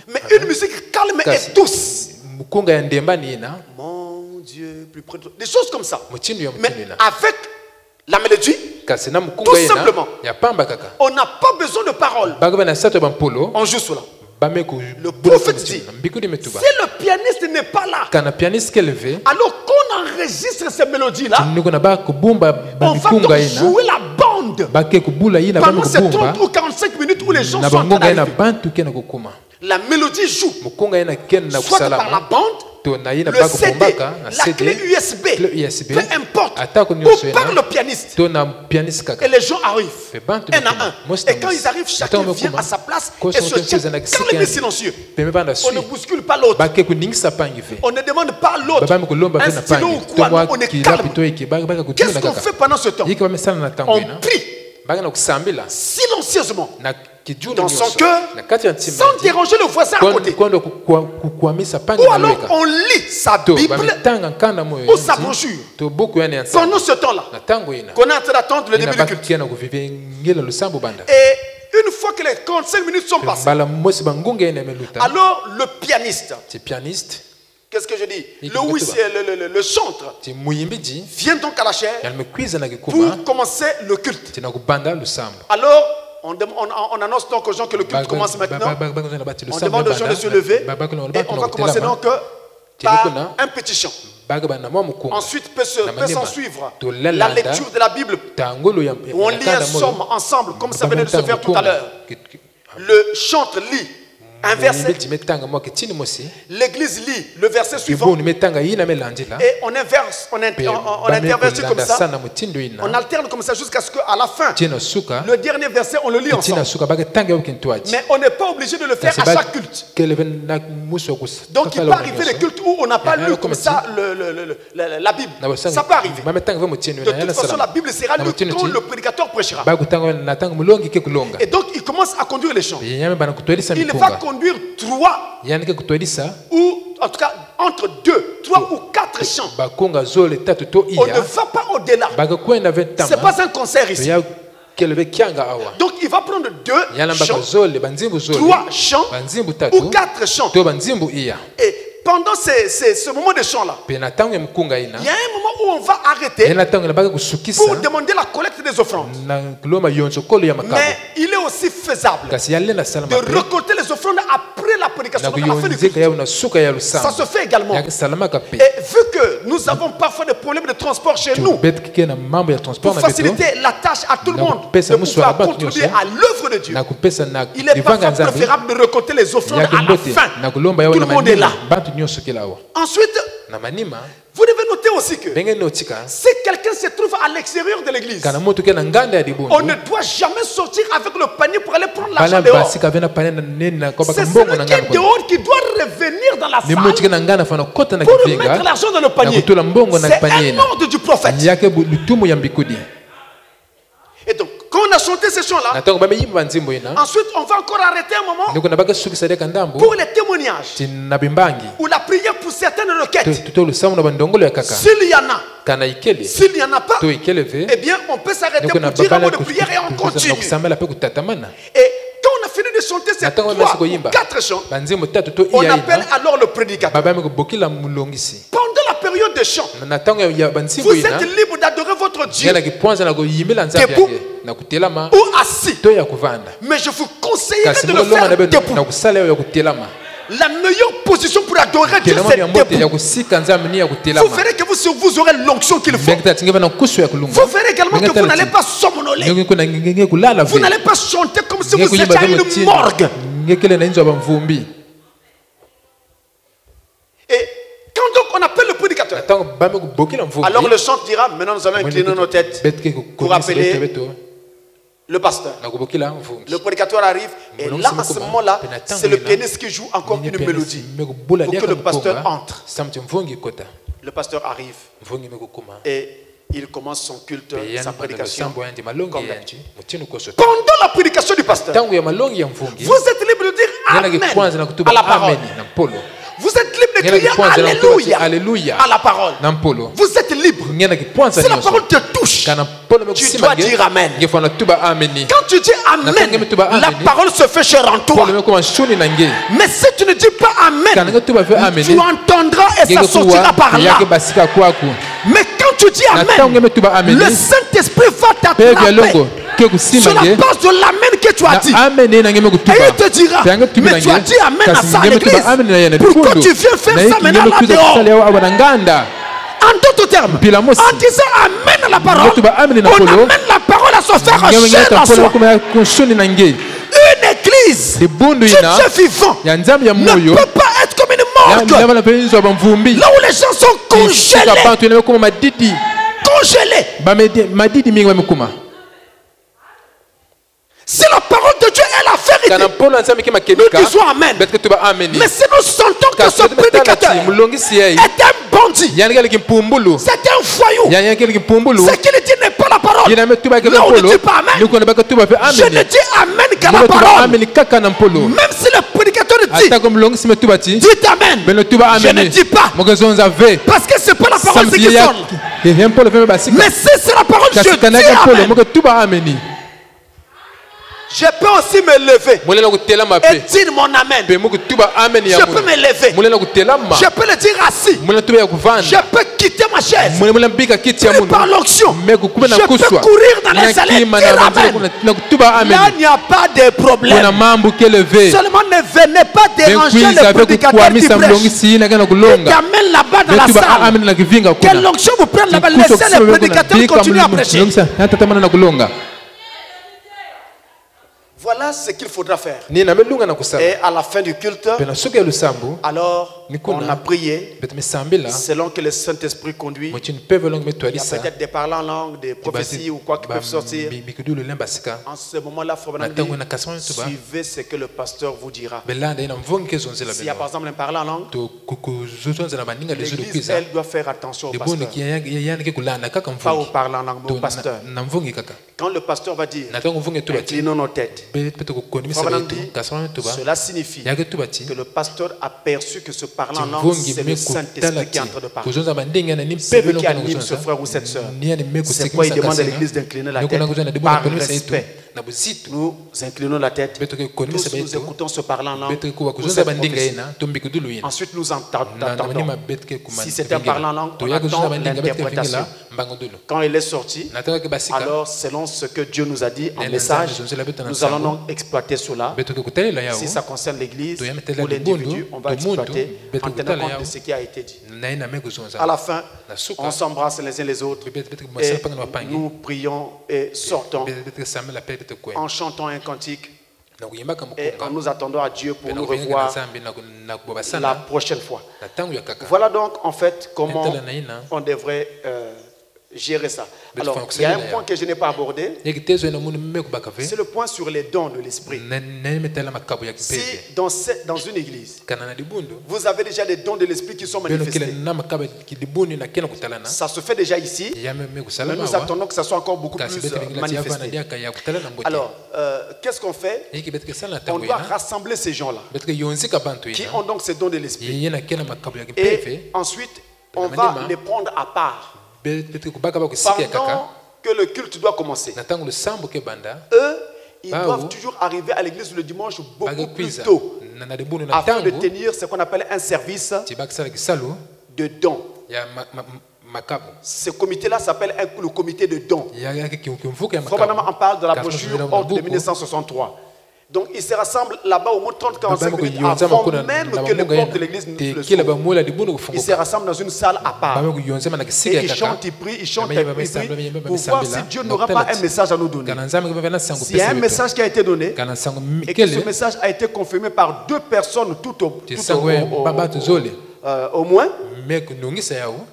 mais une musique calme et douce. Mon Dieu, plus près de toi. Des choses comme ça. Mais avec la mélodie, tout simplement, on n'a pas besoin de paroles. On joue cela. Le prophète dit, si le pianiste n'est pas là, alors qu'on enregistre ces mélodies-là, on va donc jouer la bande pendant ces 30 ou 45 minutes où les gens sont en train d'arriver. La mélodie joue, soit par la bande, le CD, la clé USB, peu importe, ou par le pianiste. Et les gens arrivent, un à un. Et quand ils arrivent, chacun vient à sa place et se tient calme et silencieux. On ne bouscule pas l'autre. On ne demande pas à l'autre un stylo ou quoi. On est calme. Qu'est-ce qu'on fait pendant ce temps? On prie silencieusement dans son cœur, sans déranger le voisin à côté. Ou alors on lit sa Bible ou sa brochure pendant ce temps-là qu'on est en train d'attendre le début du culte. Et une fois que les 45 minutes sont passées, alors le pianiste, qu'est-ce que je dis? Le chantre vient donc à la chaire pour commencer le culte. Alors, on annonce donc aux gens que le culte commence maintenant. On demande aux gens de se lever et on va commencer donc par un petit chant. Ensuite peut s'en suivre la lecture de la Bible où on lit un psaume ensemble comme ça venait de se faire tout à l'heure. Le chantre lit un verset. L'église lit le verset suivant. Et on intervertit comme ça. On alterne comme ça jusqu'à ce qu'à la fin, le dernier verset, on le lit ensemble. Mais on n'est pas obligé de le faire à chaque culte. Donc il peut arriver les cultes où on n'a pas lu comme ça la Bible. Ça peut arriver. De toute façon, la Bible sera lue quand le prédicateur prêchera. Et donc il commence à conduire les chants. Il va conduire 3 ou en tout cas entre 2, 3 ou 4 chants. On ne va pas au-delà. Ce n'est pas un concert ici. Donc il va prendre 2 chants, 3 chants ou 4 chants. Et pendant ce moment de chant là, il y a un moment où on va arrêter pour demander la collecte des offrandes. Mais il est aussi faisable de récolter les offrandes après la prédication. Ça se fait également. Et vu que nous avons parfois des problèmes de transport chez nous, pour faciliter la tâche à tout le monde de pouvoir contribuer à l'œuvre de Dieu, il est parfois préférable de récolter les offrandes à la fin. Tout le monde est là. Ensuite, vous devez noter aussi que si quelqu'un se trouve à l'extérieur de l'église, on ne doit jamais sortir avec le panier pour aller prendre l'argent dehors. C'est celui qui est dehors qui doit revenir dans la salle pour mettre l'argent dans le panier. C'est un ordre du prophète. Et donc, quand on a chanté ces chants-là, ensuite on va encore arrêter un moment pour les témoignages ou la prière pour certaines requêtes. S'il y en a, s'il n'y en a pas, eh bien on peut s'arrêter pour dire un mot de prière et on continue. Et quand on a fini de chanter ces 3 ou 4 chants, on appelle alors le prédicateur. Pendant la période de chant, vous êtes libre d'adorer votre Dieu debout ou assis. Mais je vous conseillerais de le faire debout. La meilleure position pour adorer Dieu, c'est debout. Vous verrez que vous aurez l'onction qu'il faut. Vous verrez également que vous n'allez pas somnoler. Vous n'allez pas chanter comme si vous étiez à une morgue. Et quand donc on appelle le prédicateur, alors le chant dira, maintenant nous allons incliner nos têtes pour appeler le pasteur. Le prédicateur arrive et là, à ce moment-là, c'est le pianiste qui joue encore une mélodie pour que le pasteur entre. Le pasteur arrive et il commence son culte, sa prédication. Pendant la prédication du pasteur, vous êtes libre de dire Amen à la parole. Vous êtes libre de crier Alléluia à la parole. Vous êtes libre. Si la parole te touche, tu dois dire Amen. Quand tu dis Amen, la parole se fait chair en toi. Mais si tu ne dis pas Amen, tu entendras et ça sortira par là. Mais quand tu dis Amen, le Saint-Esprit va t'attraper sur la base de l'Amen que tu as dit. Et il te dira, mais tu as dit Amen à ça à l'église. Pourquoi tu viens faire ça maintenant là dehors? En d'autres termes, en disant Amen à la parole, on amène la parole à se faire chair en soi. Une église du Dieu vivant ne peut pas être comme une morgue. Là où les gens sont congelés. Si la parole de Dieu est la vérité, nous disons Amen. Mais si nous sentons que ce prédicateur est un bandit, c'est un voyou, ce qu'il dit n'est pas la parole, là on ne dit pas Amen. Je ne dis Amen qu'à la parole. Même si le prédicateur dit dites Amen, je ne dis pas. Parce que ce n'est pas la parole qui sonne. Mais si c'est la parole, je dis Amen. Je peux aussi me lever et dire mon Amen. Je peux me lever. Je peux le dire assis. Je peux quitter ma chaise. Par l'onction. Je peux courir dans les allées et dire Amen. Là, il n'y a pas de problème. Seulement ne venez pas déranger le prédicateur qui prêche. Et t'amène là-bas dans la salle. Que l'onction vous prenne là-bas. Laissez le prédicateur continuer à prêcher. Voilà ce qu'il faudra faire. Et à la fin du culte, alors on a prié selon que le Saint-Esprit conduit. Il y a peut-être des paroles en langue, des prophéties ou quoi qui peuvent sortir. En ce moment-là, suivez ce que le pasteur vous dira. S'il y a par exemple un parole en langue, l'église, elle doit faire attention au pasteur. Pas au parole en langue, mais au pasteur. Quand le pasteur va dire, inclinons nos têtes, cela signifie que le pasteur a perçu que ce parlant en langue, c'est le Saint-Esprit qui est en train de parler. C'est lui qui anime ce frère ou cette soeur. C'est pourquoi il demande à l'église d'incliner la tête par respect. Nous inclinons la tête, tous nous écoutons ce parlant en langue. Ensuite nous entendons. Si c'est un parlant en langue, on attend l'interprétation. Quand il est sorti, alors selon ce que Dieu nous a dit en message, nous allons donc exploiter cela. Si ça concerne l'église ou l'individu, on va exploiter en tenant compte de ce qui a été dit. À la fin, on s'embrasse les uns les autres et nous prions et sortons en chantant un cantique et en nous attendant à Dieu pour nous revoir la prochaine fois. Voilà donc en fait comment on devrait gérer ça. Alors, il y a un point que je n'ai pas abordé. C'est le point sur les dons de l'esprit. Si dans une église, vous avez déjà les dons de l'esprit qui sont manifestés, ça se fait déjà ici, mais nous attendons que ça soit encore beaucoup plus manifesté. Alors, qu'est-ce qu'on fait? On doit rassembler ces gens-là qui ont donc ces dons de l'esprit. Et ensuite, on va les prendre à part. Pendant que le culte doit commencer, eux, ils doivent toujours arriver à l'église le dimanche beaucoup plus tôt afin de tenir ce qu'on appelle un service de dons. Ce comité-là s'appelle le comité de dons. On parle de la brochure Ordre de 1963. Donc ils se rassemblent là-bas au moins 30-45 minutes avant même que les portes de l'église ne s'ouvrent. Ils se rassemblent dans une salle à part. Et ils chantent, ils prient, ils chantent, ils prient pour voir si Dieu n'aura pas un message à nous donner. S'il y a un message qui a été donné et que ce message a été confirmé par 2 personnes tout au moins,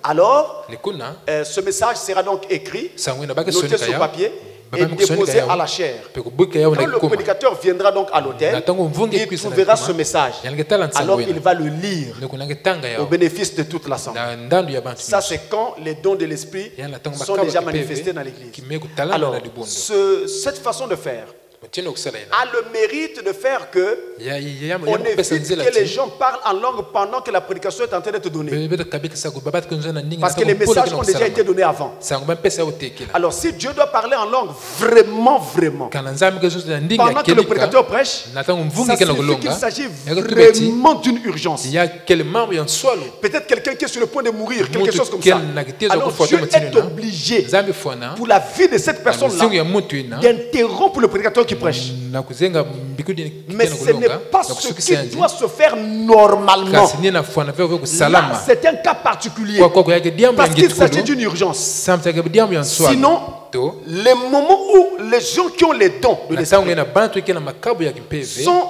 alors ce message sera donc écrit, noté sur papier et déposé à la chaire. Quand le prédicateur viendra donc à l'autel, il trouvera ce message. Alors il va le lire au bénéfice de toute l'assemblée. Ça c'est quand les dons de l'esprit sont déjà manifestés dans l'église. Alors cette façon de faire a le mérite de faire que on évite que les gens parlent en langue pendant que la prédication est en train d'être donnée. Parce que les messages ont déjà été donnés avant. Alors si Dieu doit parler en langue vraiment, pendant que le prédicateur prêche, ça signifie qu'il s'agit vraiment d'une urgence. Peut-être quelqu'un qui est sur le point de mourir, quelque chose comme ça. Alors Dieu est obligé, pour la vie de cette personne-là, d'interrompre le prédicateur qui prêche. Mais ce n'est pas ce qui doit se faire normalement. Là, c'est un cas particulier parce qu'il s'agit d'une urgence. Sinon, les moments où les gens qui ont les dons de l'esprit sont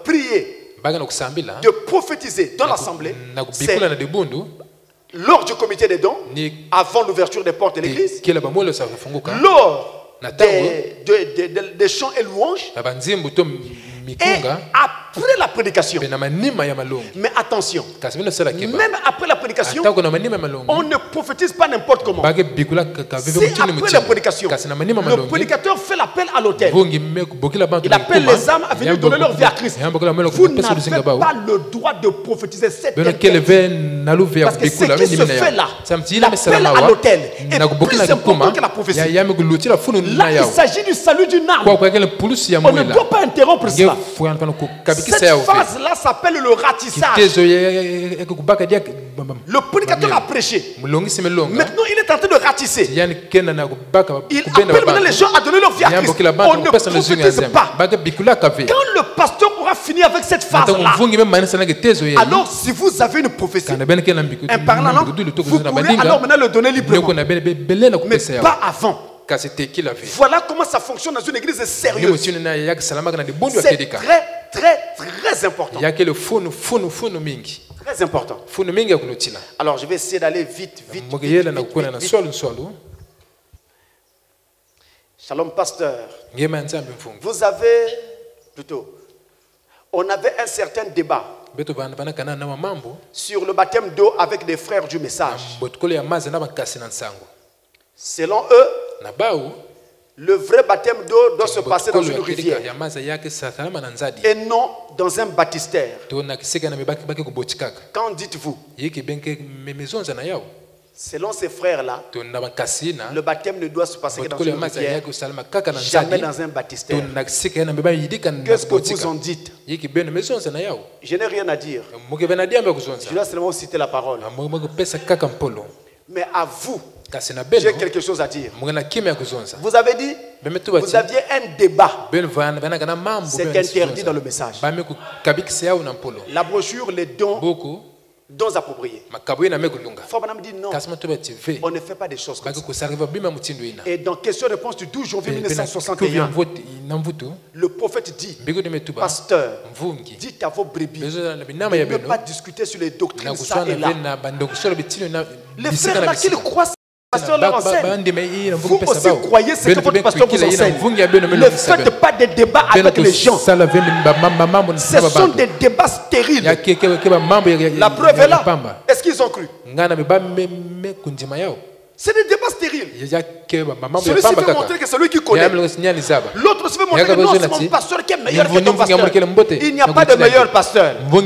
priés de prophétiser dans l'assemblée, c'est lors du comité des dons, avant l'ouverture des portes de l'église, lors des chants et louanges, et après la prédication. Mais attention, même après la prédication, on ne prophétise pas n'importe comment. C'est après la prédication. Le prédicateur fait l'appel à l'autel. Il appelle les âmes à venir donner leur vie à Christ. Vous n'avez pas le droit de prophétiser cette terre. Parce que ce qui se fait là, l'appel à l'autel est plus important que la prophétie. Là, il s'agit du salut d'une âme. On ne doit pas interrompre cela. Cette phase-là s'appelle le ratissage. Le prédicateur a prêché. Maintenant, il est en train de ratisser. Il appelle maintenant les gens à donner leur vie à Christ. On ne prophétise pas. Quand le pasteur aura fini avec cette phase-là, alors si vous avez une prophétie, un parlant, vous pourrez alors maintenant le donner librement. Mais pas avant. Voilà comment ça fonctionne dans une église sérieuse. C'est très important. Très important. Alors je vais essayer d'aller vite. Shalom pasteur. Vous avez on avait un certain débat sur le baptême d'eau avec des frères du message. Selon eux, le vrai baptême d'eau doit se passer dans une rivière et non dans un baptistère. Qu'en dites-vous? Selon ces frères-là, le baptême ne doit se passer que dans une rivière, jamais dans un baptistère. Qu'est-ce que vous en dites? Je n'ai rien à dire. Je dois seulement citer la parole. Mais à vous, j'ai quelque chose à dire. Vous avez dit, vous aviez un débat. C'est interdit dans le message. La brochure, les dons appropriés. Fabana me dit non, on ne fait pas des choses comme ça. Et dans question-réponse du 12 janvier 1961, le prophète dit, pasteur, dites à vos brebis de ne pas discuter sur les doctrines ça et là. Les frères là qui le croient, pasteur leur enseigne. Vous aussi croyez ce que votre pasteur vous enseigne. Ne faites pas des débats avec les gens. Ce sont des débats stériles. La preuve est là. Est-ce qu'ils ont cru? C'est des débats stériles. Celui-ci veut montrer que c'est lui qui connaît. L'autre veut montrer que non, c'est mon pasteur qui est meilleur que ton pasteur. Il n'y a pas de meilleur pasteur. Il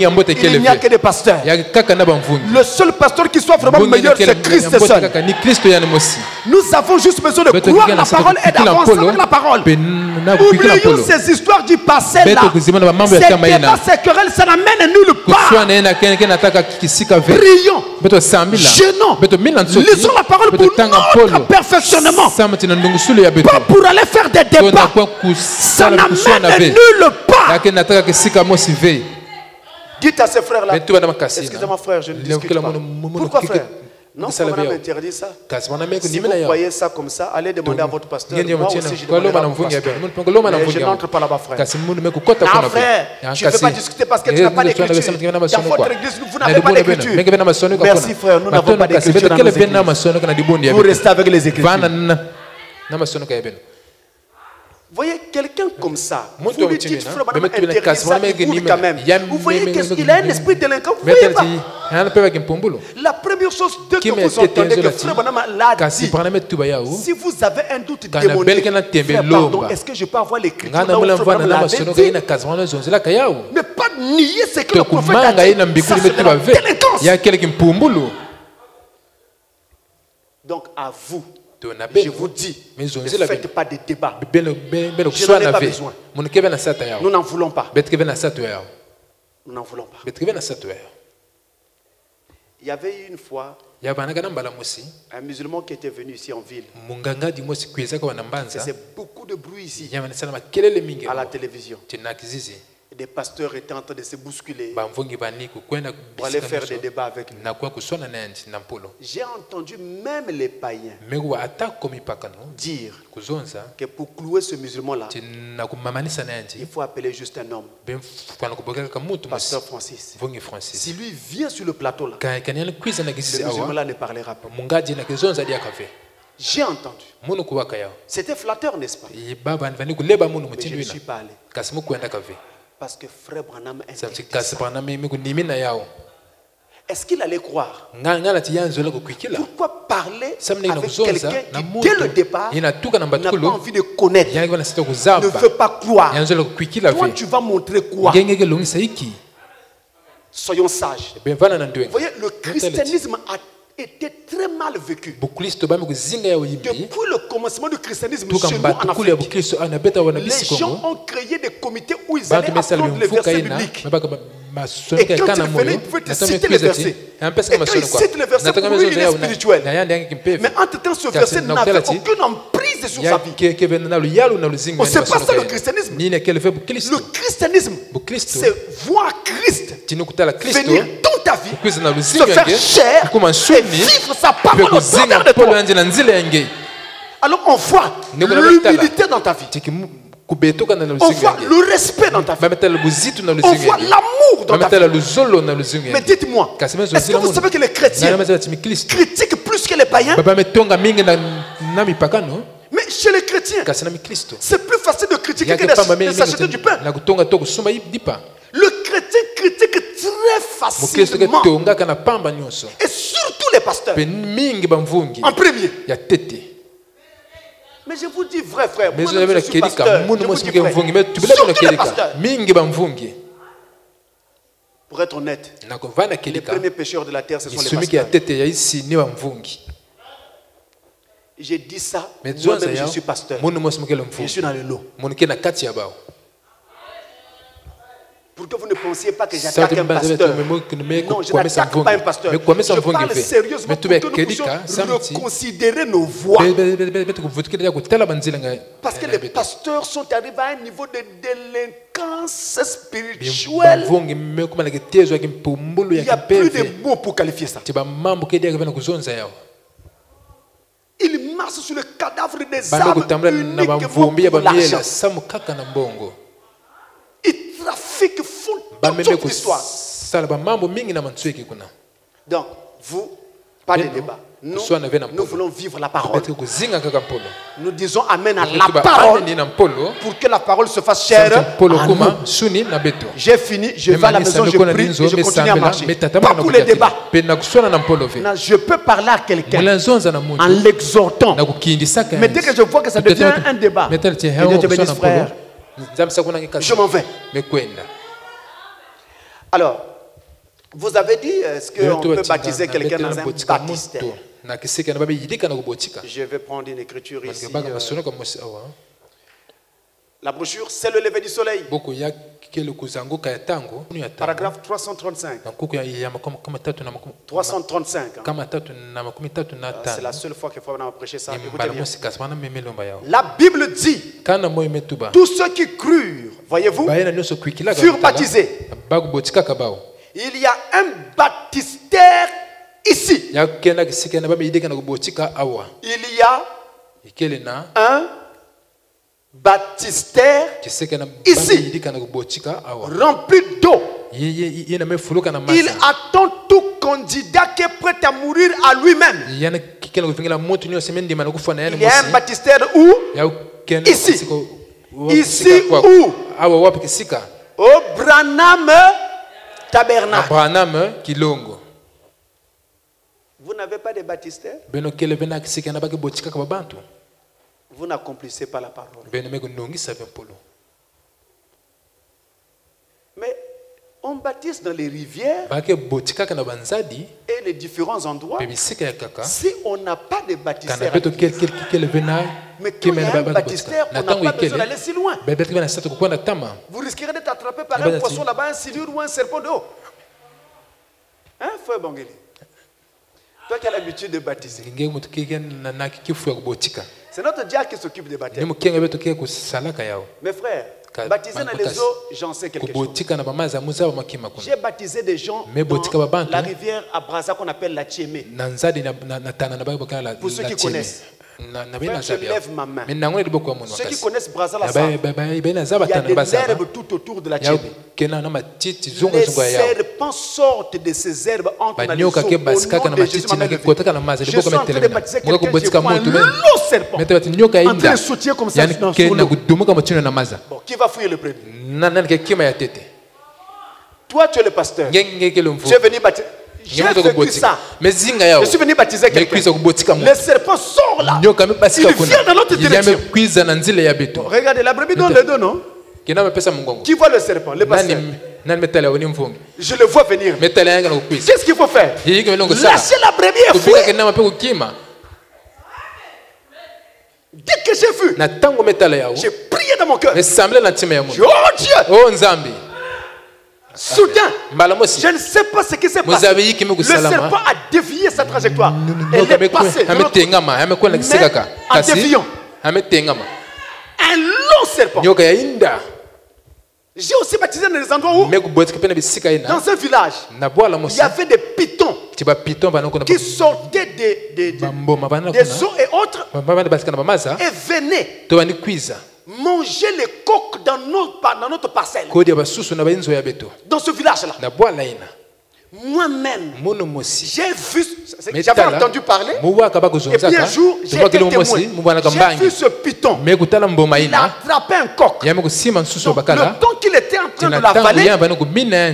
n'y a que des pasteurs. Le seul pasteur qui soit vraiment meilleur, c'est Christ seul. Nous avons juste besoin de croire la parole et d'avancer avec la parole. Oublions ces histoires du passé là. Ces débats, ces querelles, ça n'amène nulle part. Prions, jeûnons, lisons la parole pour notre perfectionnement. Pas pour aller faire des débats. Ça n'amène nulle part. Dites à ces frères-là, excusez-moi frère, je ne discute pas. Pourquoi frère? Non, ça m'a interdit ça. Si vous voyez ça comme ça, allez demander à votre pasteur. Moi aussi, je demande à mon pasteur. Mais je n'entre pas là-bas, frère. Non, frère, je ne veux pas discuter parce que tu n'as pas d'écriture. Dans votre église, vous n'avez pas d'écriture. Merci, frère, nous n'avons pas d'écriture dans nos églises. Vous restez avec les écritures. Vous voyez, quelqu'un comme ça, vous lui dites, frère, madame, interdit ça, il bouge quand même. Vous voyez qu'il a un esprit délinquant, vous voyez pas. La première chose, dès que vous entendez que frère madame l'a dit, si vous avez un doute démoniaque, frère, pardon, est-ce que je peux avoir l'écriture là où frère madame l'avait dit? Mais pas nier ce que le prophète a dit, ça c'est de la délinquance. Donc à vous, je vous dis, ne faites pas de débats. Je n'en ai pas besoin. Nous n'en voulons pas. Nous n'en voulons pas. Il y avait une fois un musulman qui était venu ici en ville. C'est beaucoup de bruit ici à la télévision. Des pasteurs étaient en train de se bousculer pour aller faire des débats avec nous. J'ai entendu même les païens dire que pour clouer ce musulman-là, il faut appeler juste un homme, pasteur Francis. Si lui vient sur le plateau là, le musulman-là ne parlera pas. J'ai entendu. C'était flatteur, n'est-ce pas? Mais je ne suis pas allé. Parce que frère Branham est-ce qu'il allait croire? Pourquoi parler avec quelqu'un qui dès le départ n'a pas envie de connaître, ne veut pas croire? Toi tu vas montrer quoi? Soyons sages. Vous voyez, le christianisme a été très mal vécu. Depuis le commencement du christianisme chez nous en Afrique, les gens ont créé des comités où ils allaient apprendre les versets bibliques. Et quand ils venaient, ils pouvaient te citer les versets. Et quand ils citent les versets, pour lui, il est spirituel. Mais entre-temps, ce verset n'avait aucune emprise sur sa vie. C'est pas ça le christianisme. Le christianisme, c'est voir Christ venir dans ta vie, se faire chair et vivre sa parole au travers de toi. Alors on voit l'humilité dans ta vie. On voit le respect dans ta vie. On voit l'amour dans ta vie. Mais dites-moi, est-ce que vous savez que les chrétiens critiquent plus que les païens? Mais chez les chrétiens, c'est plus facile de critiquer que de s'acheter du pain. Le chrétien critique très facilement. Et surtout les pasteurs. En premier. Mais je vous dis vrai, frère. Moi, je suis pasteur. Je vous dis vrai. Surtout les pasteurs. Pour être honnête, les premiers pécheurs de la terre, ce sont les pasteurs. J'ai dit ça, moi-même je suis pasteur. Je suis dans le lot. Pour que vous ne pensiez pas que j'attaque un pasteur. Non, je n'attaque pas un pasteur. Je parle sérieusement pour que nous puissions reconsidérer nos voies. Parce que les pasteurs sont arrivés à un niveau de délinquance spirituelle. Il n'y a plus de mots pour qualifier ça. Ils marchent sur le cadavre des âmes uniquement pour l'argent. Ils trafiquent, font toute l'histoire. Donc, vous, pas de débat. Nous voulons vivre la parole. Nous disons Amen à la parole pour que la parole se fasse chère à nous. J'ai fini, je vais à la maison, je prie et je continue à marcher. Pas pour les débats. Je peux parler à quelqu'un en l'exhortant. Mais dès que je vois que ça devient un débat, je dis frère, je m'en vais. Alors, vous avez dit, est-ce qu'on peut baptiser quelqu'un dans un baptistère? Je vais prendre une écriture ici. La brochure, c'est le lever du soleil. Paragraphe 335. 335. C'est la seule fois que Frère a prêché ça. Écoutez bien. La Bible dit, tous ceux qui crurent, voyez-vous, furent baptisés. Il y a un baptistère ici. Il y a un baptistère ici, rempli d'eau. Il attend tout candidat qui est prêt à mourir à lui-même. Il y a un baptistère où? Ici. Ici où? Au Branham Tabernacle. Vous n'avez pas de baptistère? Vous n'accomplissez pas la parole. Mais on baptise dans les rivières et les différents endroits. Si on n'a pas de baptistère, mais quand il y a un baptistère, on n'a pas besoin d'aller si loin. Vous risquerez d'être attrapé par un poisson là-bas, un silure ou un serpent d'eau. Hein, frère Bangeli? Toi qui as l'habitude de baptiser. C'est notre diacre qui s'occupe des baptêmes. Mes frères, baptiser dans les eaux, j'en sais quelque chose. J'ai baptisé des gens dans la rivière à Brazza qu'on appelle la Tchémé. Pour ceux qui connaissent. Frère, je lève ma main. Ceux qui connaissent Brazza la savent. Il y a des herbes tout autour de la Tchémé. Les serpents sortent de ces herbes entre les eaux. Au nom de Jésus, je suis en train de baptiser quelqu'un, je vois un long serpent en train de sauter comme ça dans l'eau. Bon, qui va fouiller le premier? Toi, tu es le pasteur. Tu es venu baptiser. J'ai vécu ça. Je suis venu baptiser quelqu'un. Le serpent sort là. Il vient dans l'autre direction. Regardez, la brebis donne le dos, non? Qui voit le serpent? Le pasteur. Je le vois venir. Qu'est-ce qu'il faut faire? Lâchez la brebis et fouiller. Dès que j'ai vu, j'ai prié dans mon cœur. Oh Dieu! Soudain, je ne sais pas ce qui s'est passé. Le serpent a dévié sa trajectoire. Elle est passée de l'autre côté. Mais en déviant, un long serpent. J'ai aussi baptisé dans des endroits où, dans un village, il y avait des pitons qui sortaient des eaux et autres et venaient manger les coques dans notre parcelle. Dans ce village-là. Moi-même, j'ai vu, j'avais entendu parler, et puis un jour, j'ai été témoin. J'ai vu ce python, il a attrapé un coq. Donc, le temps qu'il était en train de l'avaler,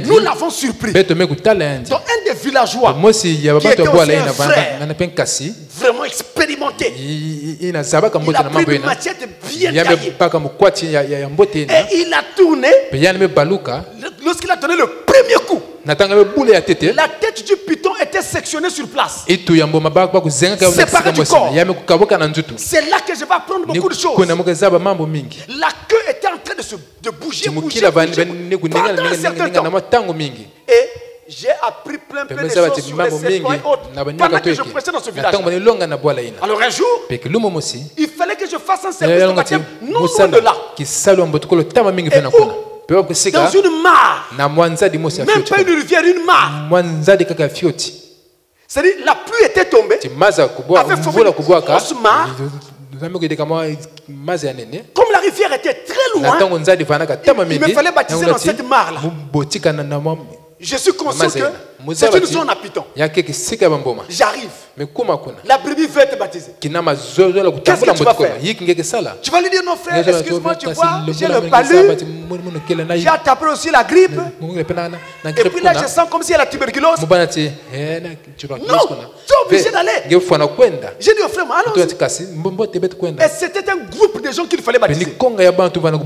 nous l'avons surpris. Donc un des villageois, qui était aussi un frère, vraiment expérimenté, il a pris une machette bien taillée, et il a tourné. Lorsqu'il a donné le premier coup, la tête du python était sectionnée sur place. Séparée du corps. C'est là que je vais apprendre beaucoup de choses. La queue était en train de bouger pendant un certain temps. Et j'ai appris plein de choses sur les serpents et autres pendant que je prêchais dans ce village. Alors un jour, il fallait que je fasse un service de baptême non loin de là. Et où, dans une mare, même pas une rivière, une mare. C'est-à-dire, la pluie était tombée, avait formé une grosse mare. Comme la rivière était très loin, il me fallait baptiser dans cette mare-là. Je suis conscient que c'est une zone à python. J'arrive. La brebis veut être baptisée. Qu'est-ce que tu vas faire? Tu vas lui dire, non frère, excuse-moi, tu vois, j'ai le palu, j'ai attrapé aussi la grippe, et puis là je sens comme s'il y a la tuberculose. Non, tu es obligé d'aller. J'ai dit au frère, allons-y. Et c'était un groupe de gens qu'il fallait baptiser.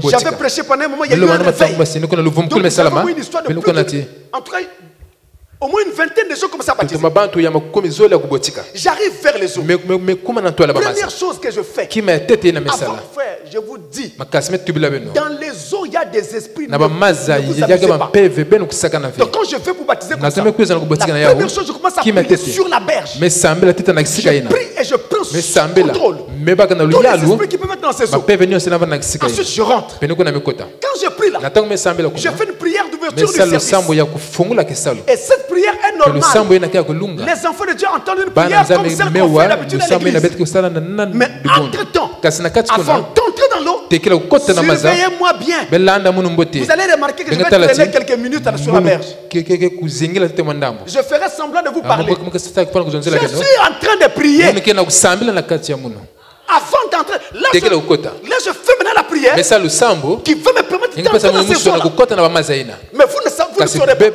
J'avais prêché pendant un moment, il y a eu un réveil. Donc nous avons une histoire de plus de... En tout cas, au moins une vingtaine de gens commencent à baptiser. J'arrive vers les eaux. Première chose que je fais, avant, frère, je vous dis, dans les eaux, il y a des esprits. Ne vous amusez pas. Donc quand je vais vous baptiser comme ça, la première chose, je commence à prier sur la berge. Je prie et je prends sous contrôle tous les esprits qui peuvent être dans ces eaux. Ensuite, je rentre. Quand je prie là, je fais une prière d'ouverture du service. Et cette prière est normale. Les enfants de Dieu entendent une prière comme celle qu'on fait d'habitude à l'église. Mais entre-temps, avant d'entrer dans l'eau, surveillez-moi bien. Vous allez remarquer que je vais traîner quelques minutes sur la berge. Je ferai semblant de vous parler. Je suis en train de prier. Avant d'entrer, là je fais maintenant la prière qui veut me permettre d'entrer dans ces eaux-là. Mais vous ne saurez pas.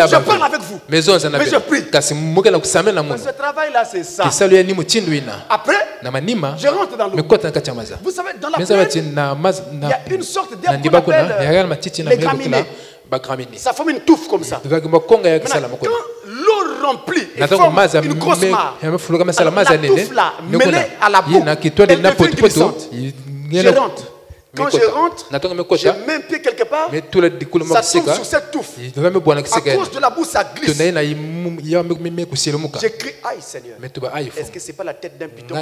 Je parle avec vous. Mais je prie. Ce travail-là, c'est ça. Après, je rentre dans l'eau. Vous savez, dans la plaine, il y a une sorte d'herbe qu'on appelle les graminées. Ça forme une touffe comme ça. Maintenant, quand l'eau remplit et forme une grosse mare, la touffe là, mêlée à la boue, elle devient glissante. Je rentre. Quand je rentre, je mets un pied quelque part, ça tombe sur cette touffe. À cause de la boue, ça glisse. J'écris, aïe Seigneur, est-ce que ce n'est pas la tête d'un python?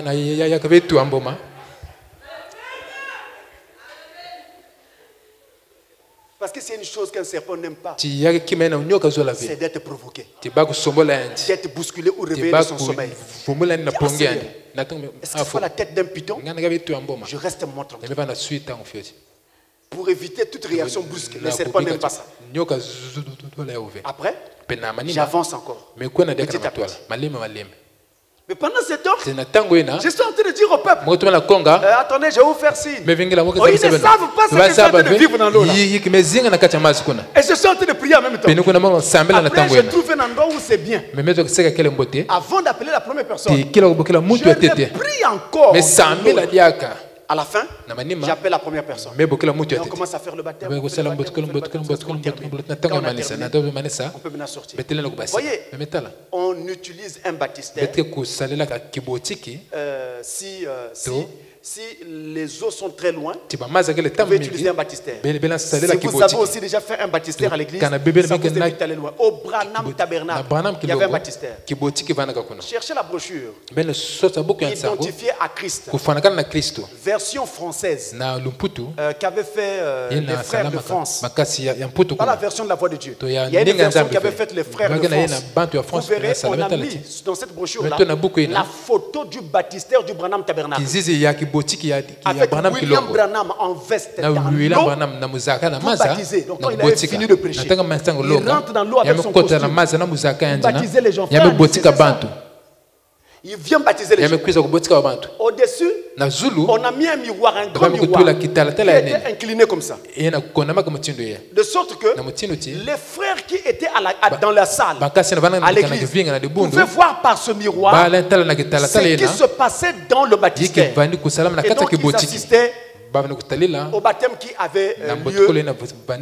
Parce que c'est une chose qu'un serpent n'aime pas. C'est d'être provoqué. D'être bousculé ou réveillé de son sommeil. Est-ce que c'est pas la tête d'un python? Je reste moi tranquille. Pour éviter toute réaction brusque. Les serpents n'aiment pas ça. Après, j'avance encore. Petit à petit. Mais pendant ce temps, je suis en train de dire au peuple, attendez, je vais vous faire signe. Ils ne savent pas ce que je suis en train de vivre dans l'eau là. Et je suis en train de prier en même temps. Après, je trouve un endroit où c'est bien. Avant d'appeler la première personne, je prie encore. À la fin, j'appelle la première personne. Et on commence à faire le baptême. On peut maintenant sortir. Vous voyez, on utilise un baptistère si Si les eaux sont très loin, vous pouvez utiliser un baptistère. Si vous avez aussi déjà fait un baptistère à l'église, ça vous évite d'aller loin. Au Branham Tabernacle, il y avait un baptistère. Cherchez la brochure. Identifié à Christ. Version française. Qu'avaient fait les frères de France. Pas la version de la voix de Dieu. Il y a une version qu'avaient fait les frères de France. Vous verrez, on a mis dans cette brochure-là la photo du baptistère du Branham Tabernacle. Avec William Branham en veste dans l'eau, pour baptiser. Donc quand il avait fini de prêcher, il rentre dans l'eau avec son costume. Il baptisait les gens. Il vient baptiser les gens. Au-dessus, on a mis un miroir, un grand miroir qui était incliné comme ça. De sorte que les frères qui étaient dans la salle, à l'église, pouvaient voir par ce miroir ce qui se passait dans le baptistère. Et donc ils assistaient au baptême qui avait lieu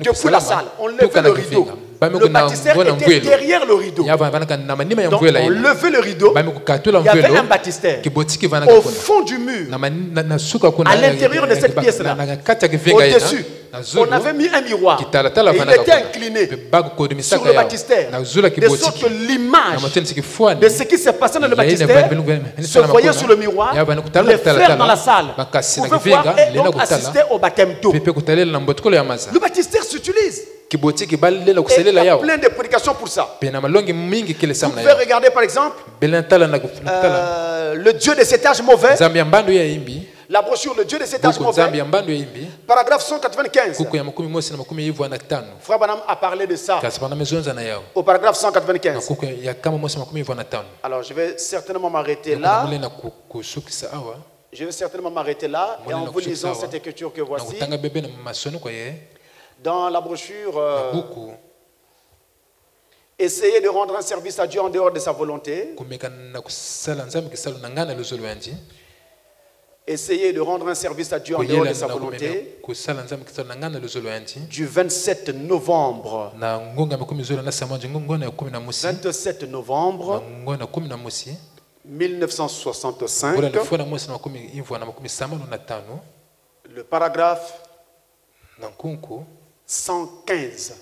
depuis la salle. On levait le rideau. Le baptistère était derrière le rideau. Donc on levait le rideau. Il y avait un baptistère au fond du mur, à l'intérieur de cette pièce-là. Au-dessus, on avait mis un miroir. Et il était incliné sur le baptistère. De sorte que l'image de ce qui s'est passé dans le baptistère se voyait sur le miroir. Les frères dans la salle pouvaient voir et donc assister au baptême d'eau. Le baptistère s'utilise. Et il y a plein de prédications pour ça. Vous pouvez regarder par exemple le Dieu de cet âge mauvais. La brochure Le Dieu de cet âge mauvais. Paragraphe 195. Frère Branham a parlé de ça au paragraphe 195. Alors je vais certainement m'arrêter là. Je vais certainement m'arrêter là et en vous lisant cette écriture que voici. Dans la brochure, essayez de rendre un service à Dieu en dehors de sa volonté. Essayez de rendre un service à Dieu en dehors de sa volonté. Du 27 novembre 1965, le paragraphe 115.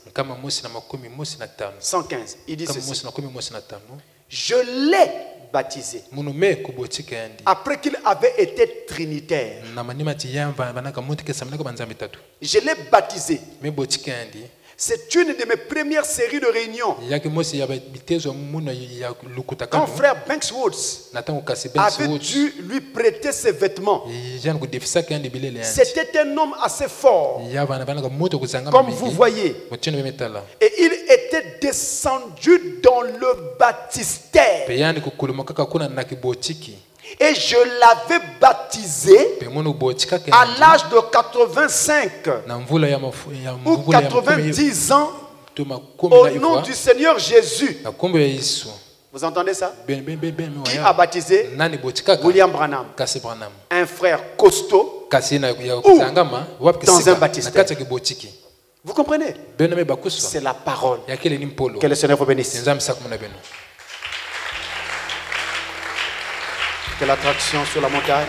115. Il dit ceci. Je l'ai baptisé après qu'il avait été trinitaire. Je l'ai baptisé. C'est une de mes premières séries de réunions. Quand frère Banks Woods avait dû lui prêter ses vêtements, c'était un homme assez fort, comme vous voyez. Et il était descendu dans le baptistère. Et je l'avais baptisé à l'âge de 85 ou 90 ans au nom du Seigneur Jésus. Vous entendez ça? Qui a baptisé William Branham, un frère costaud, ou dans un baptistère. Vous comprenez? C'est la parole. Que le Seigneur vous bénisse. Que l'attraction sur la montagne.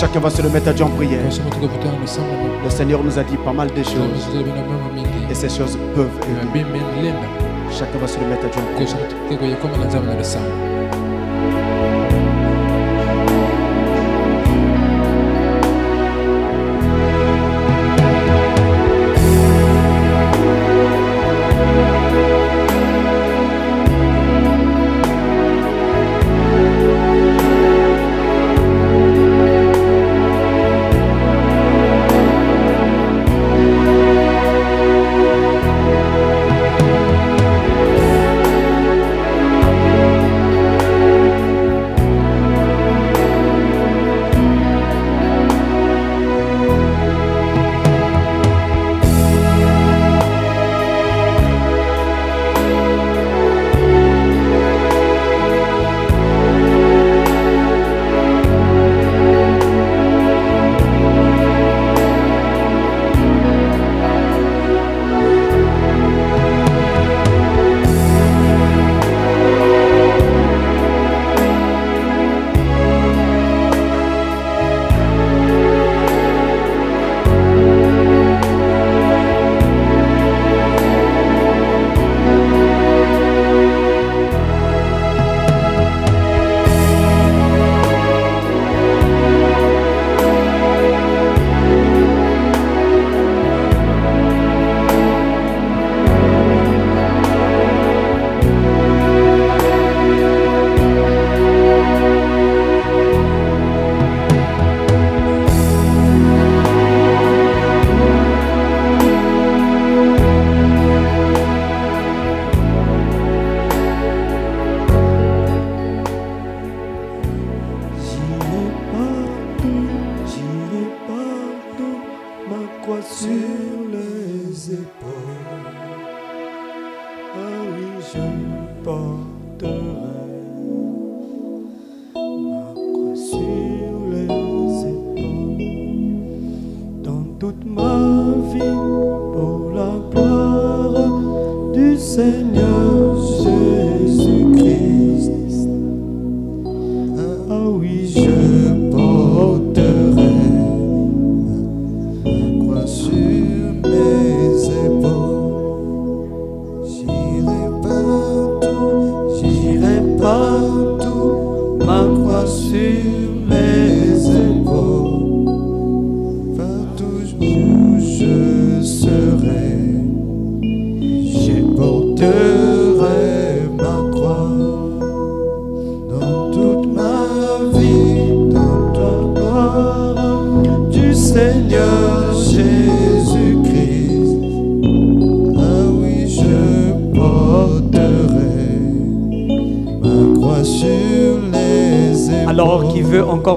Chacun va se le mettre à Dieu en prière. Le Seigneur nous a dit pas mal de choses. Et ces choses peuvent aider. Chacun va se le mettre à Dieu en prière.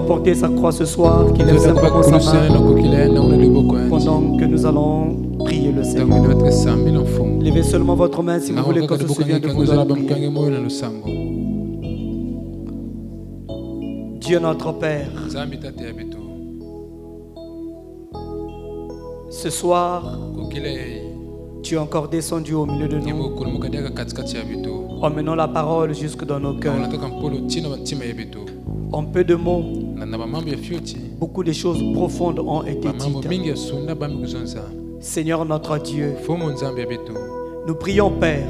Porter sa croix ce soir, qu'il lève simplement sa main pendant que nous allons prier le Seigneur. Levez seulement votre main si vous voulez qu'on se souvienne de vous dans la prière. Dieu notre Père, ce soir, tu es encore descendu au milieu de nous, emmenant la parole jusque dans nos cœurs. En peu de mots, beaucoup de choses profondes ont été dites. Seigneur notre Dieu, nous prions Père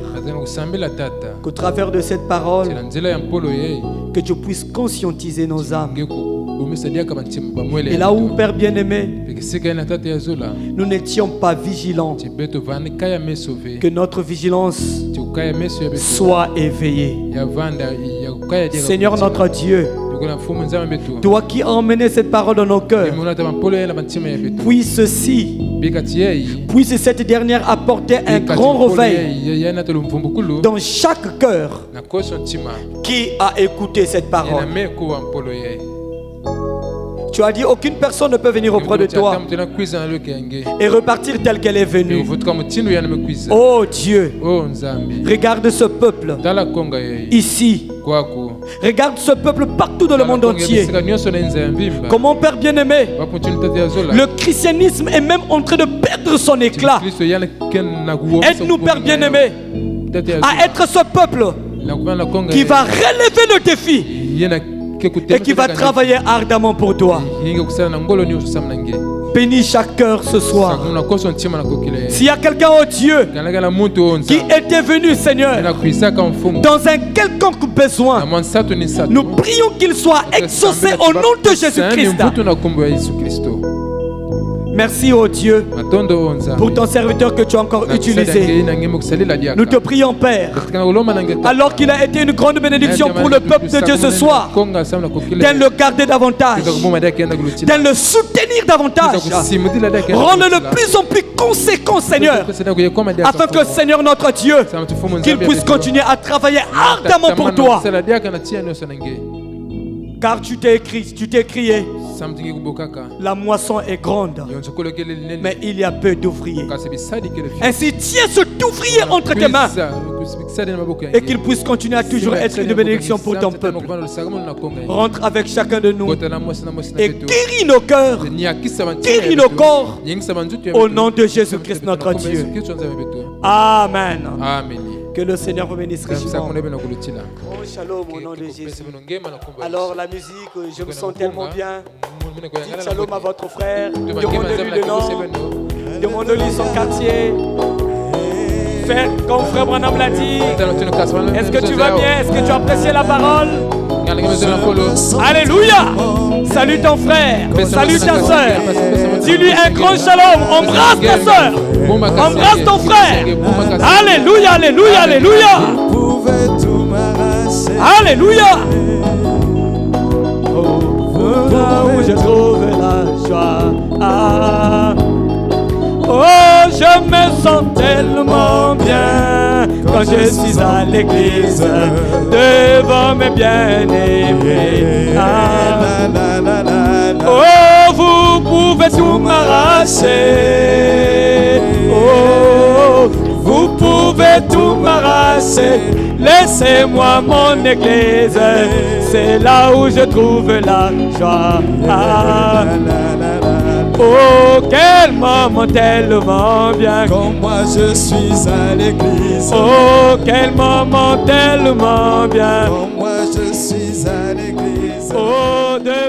qu'au travers de cette parole, que tu puisses conscientiser nos âmes. Et là où, Père bien-aimé, nous n'étions pas vigilants, que notre vigilance soit éveillée. Seigneur notre Dieu, toi qui as emmené cette parole dans nos cœurs, puisse ceci, puisse cette dernière apporter un grand réveil dans chaque cœur qui a écouté cette parole. Tu as dit aucune personne ne peut venir auprès de toi et repartir telle qu'elle est venue. Oh Dieu, regarde ce peuple ici. Regarde ce peuple partout dans le monde entier. Comment, Père bien-aimé, le christianisme est même en train de perdre son éclat. Aide-nous, Père bien-aimé, à être ce peuple qui va relever le défi et qui va travailler ardemment pour toi. Bénis chaque cœur ce soir. S'il y a quelqu'un, oh Dieu, qui était venu, Seigneur, dans un quelconque besoin, nous prions qu'il soit exaucé au nom de Jésus-Christ. Merci, oh Dieu, pour ton serviteur que tu as encore utilisé. Nous te prions, Père, alors qu'il a été une grande bénédiction pour le peuple de Dieu ce soir, d'en le garder davantage, d'en le soutenir davantage, rends-le de plus en plus conséquent, Seigneur, afin que, Seigneur notre Dieu, qu'il puisse continuer à travailler ardemment pour toi. Car tu t'es crié, la moisson est grande, mais il y a peu d'ouvriers. Ainsi, tiens cet ouvrier entre tes mains et qu'il puisse continuer à toujours être une bénédiction pour ton peuple. Rentre avec chacun de nous et guéris nos cœurs, guéris nos corps, au nom de Jésus-Christ notre Dieu. Amen. Que le Seigneur vous bénisse richement. Oh, shalom au nom de Jésus. Alors la musique, je me sens tellement bien. Dites shalom à votre frère. Demandez-lui le nom. Demandez-lui son quartier. Fais comme frère Branham l'a dit. Est-ce que tu vas bien? Est-ce que tu as apprécié la parole? Alléluia. Salut ton frère. Salut ta soeur. Dis-lui un grand shalom. Embrasse ta soeur. Embrasse ton frère. Alléluia, alléluia, alléluia. Alléluia. Là où je trouve la joie. Oh, je me sens tellement bien quand je suis à l'église devant mes bien-aimés. Oh, vous pouvez tout m'arracher. Oh, vous pouvez tout m'arracher. Laissez-moi mon église, c'est là où je trouve la joie. Oh, quel moment tellement bien. Quand moi je suis à l'église. Oh, quel moment tellement bien. Quand moi je suis à l'église. Oh, de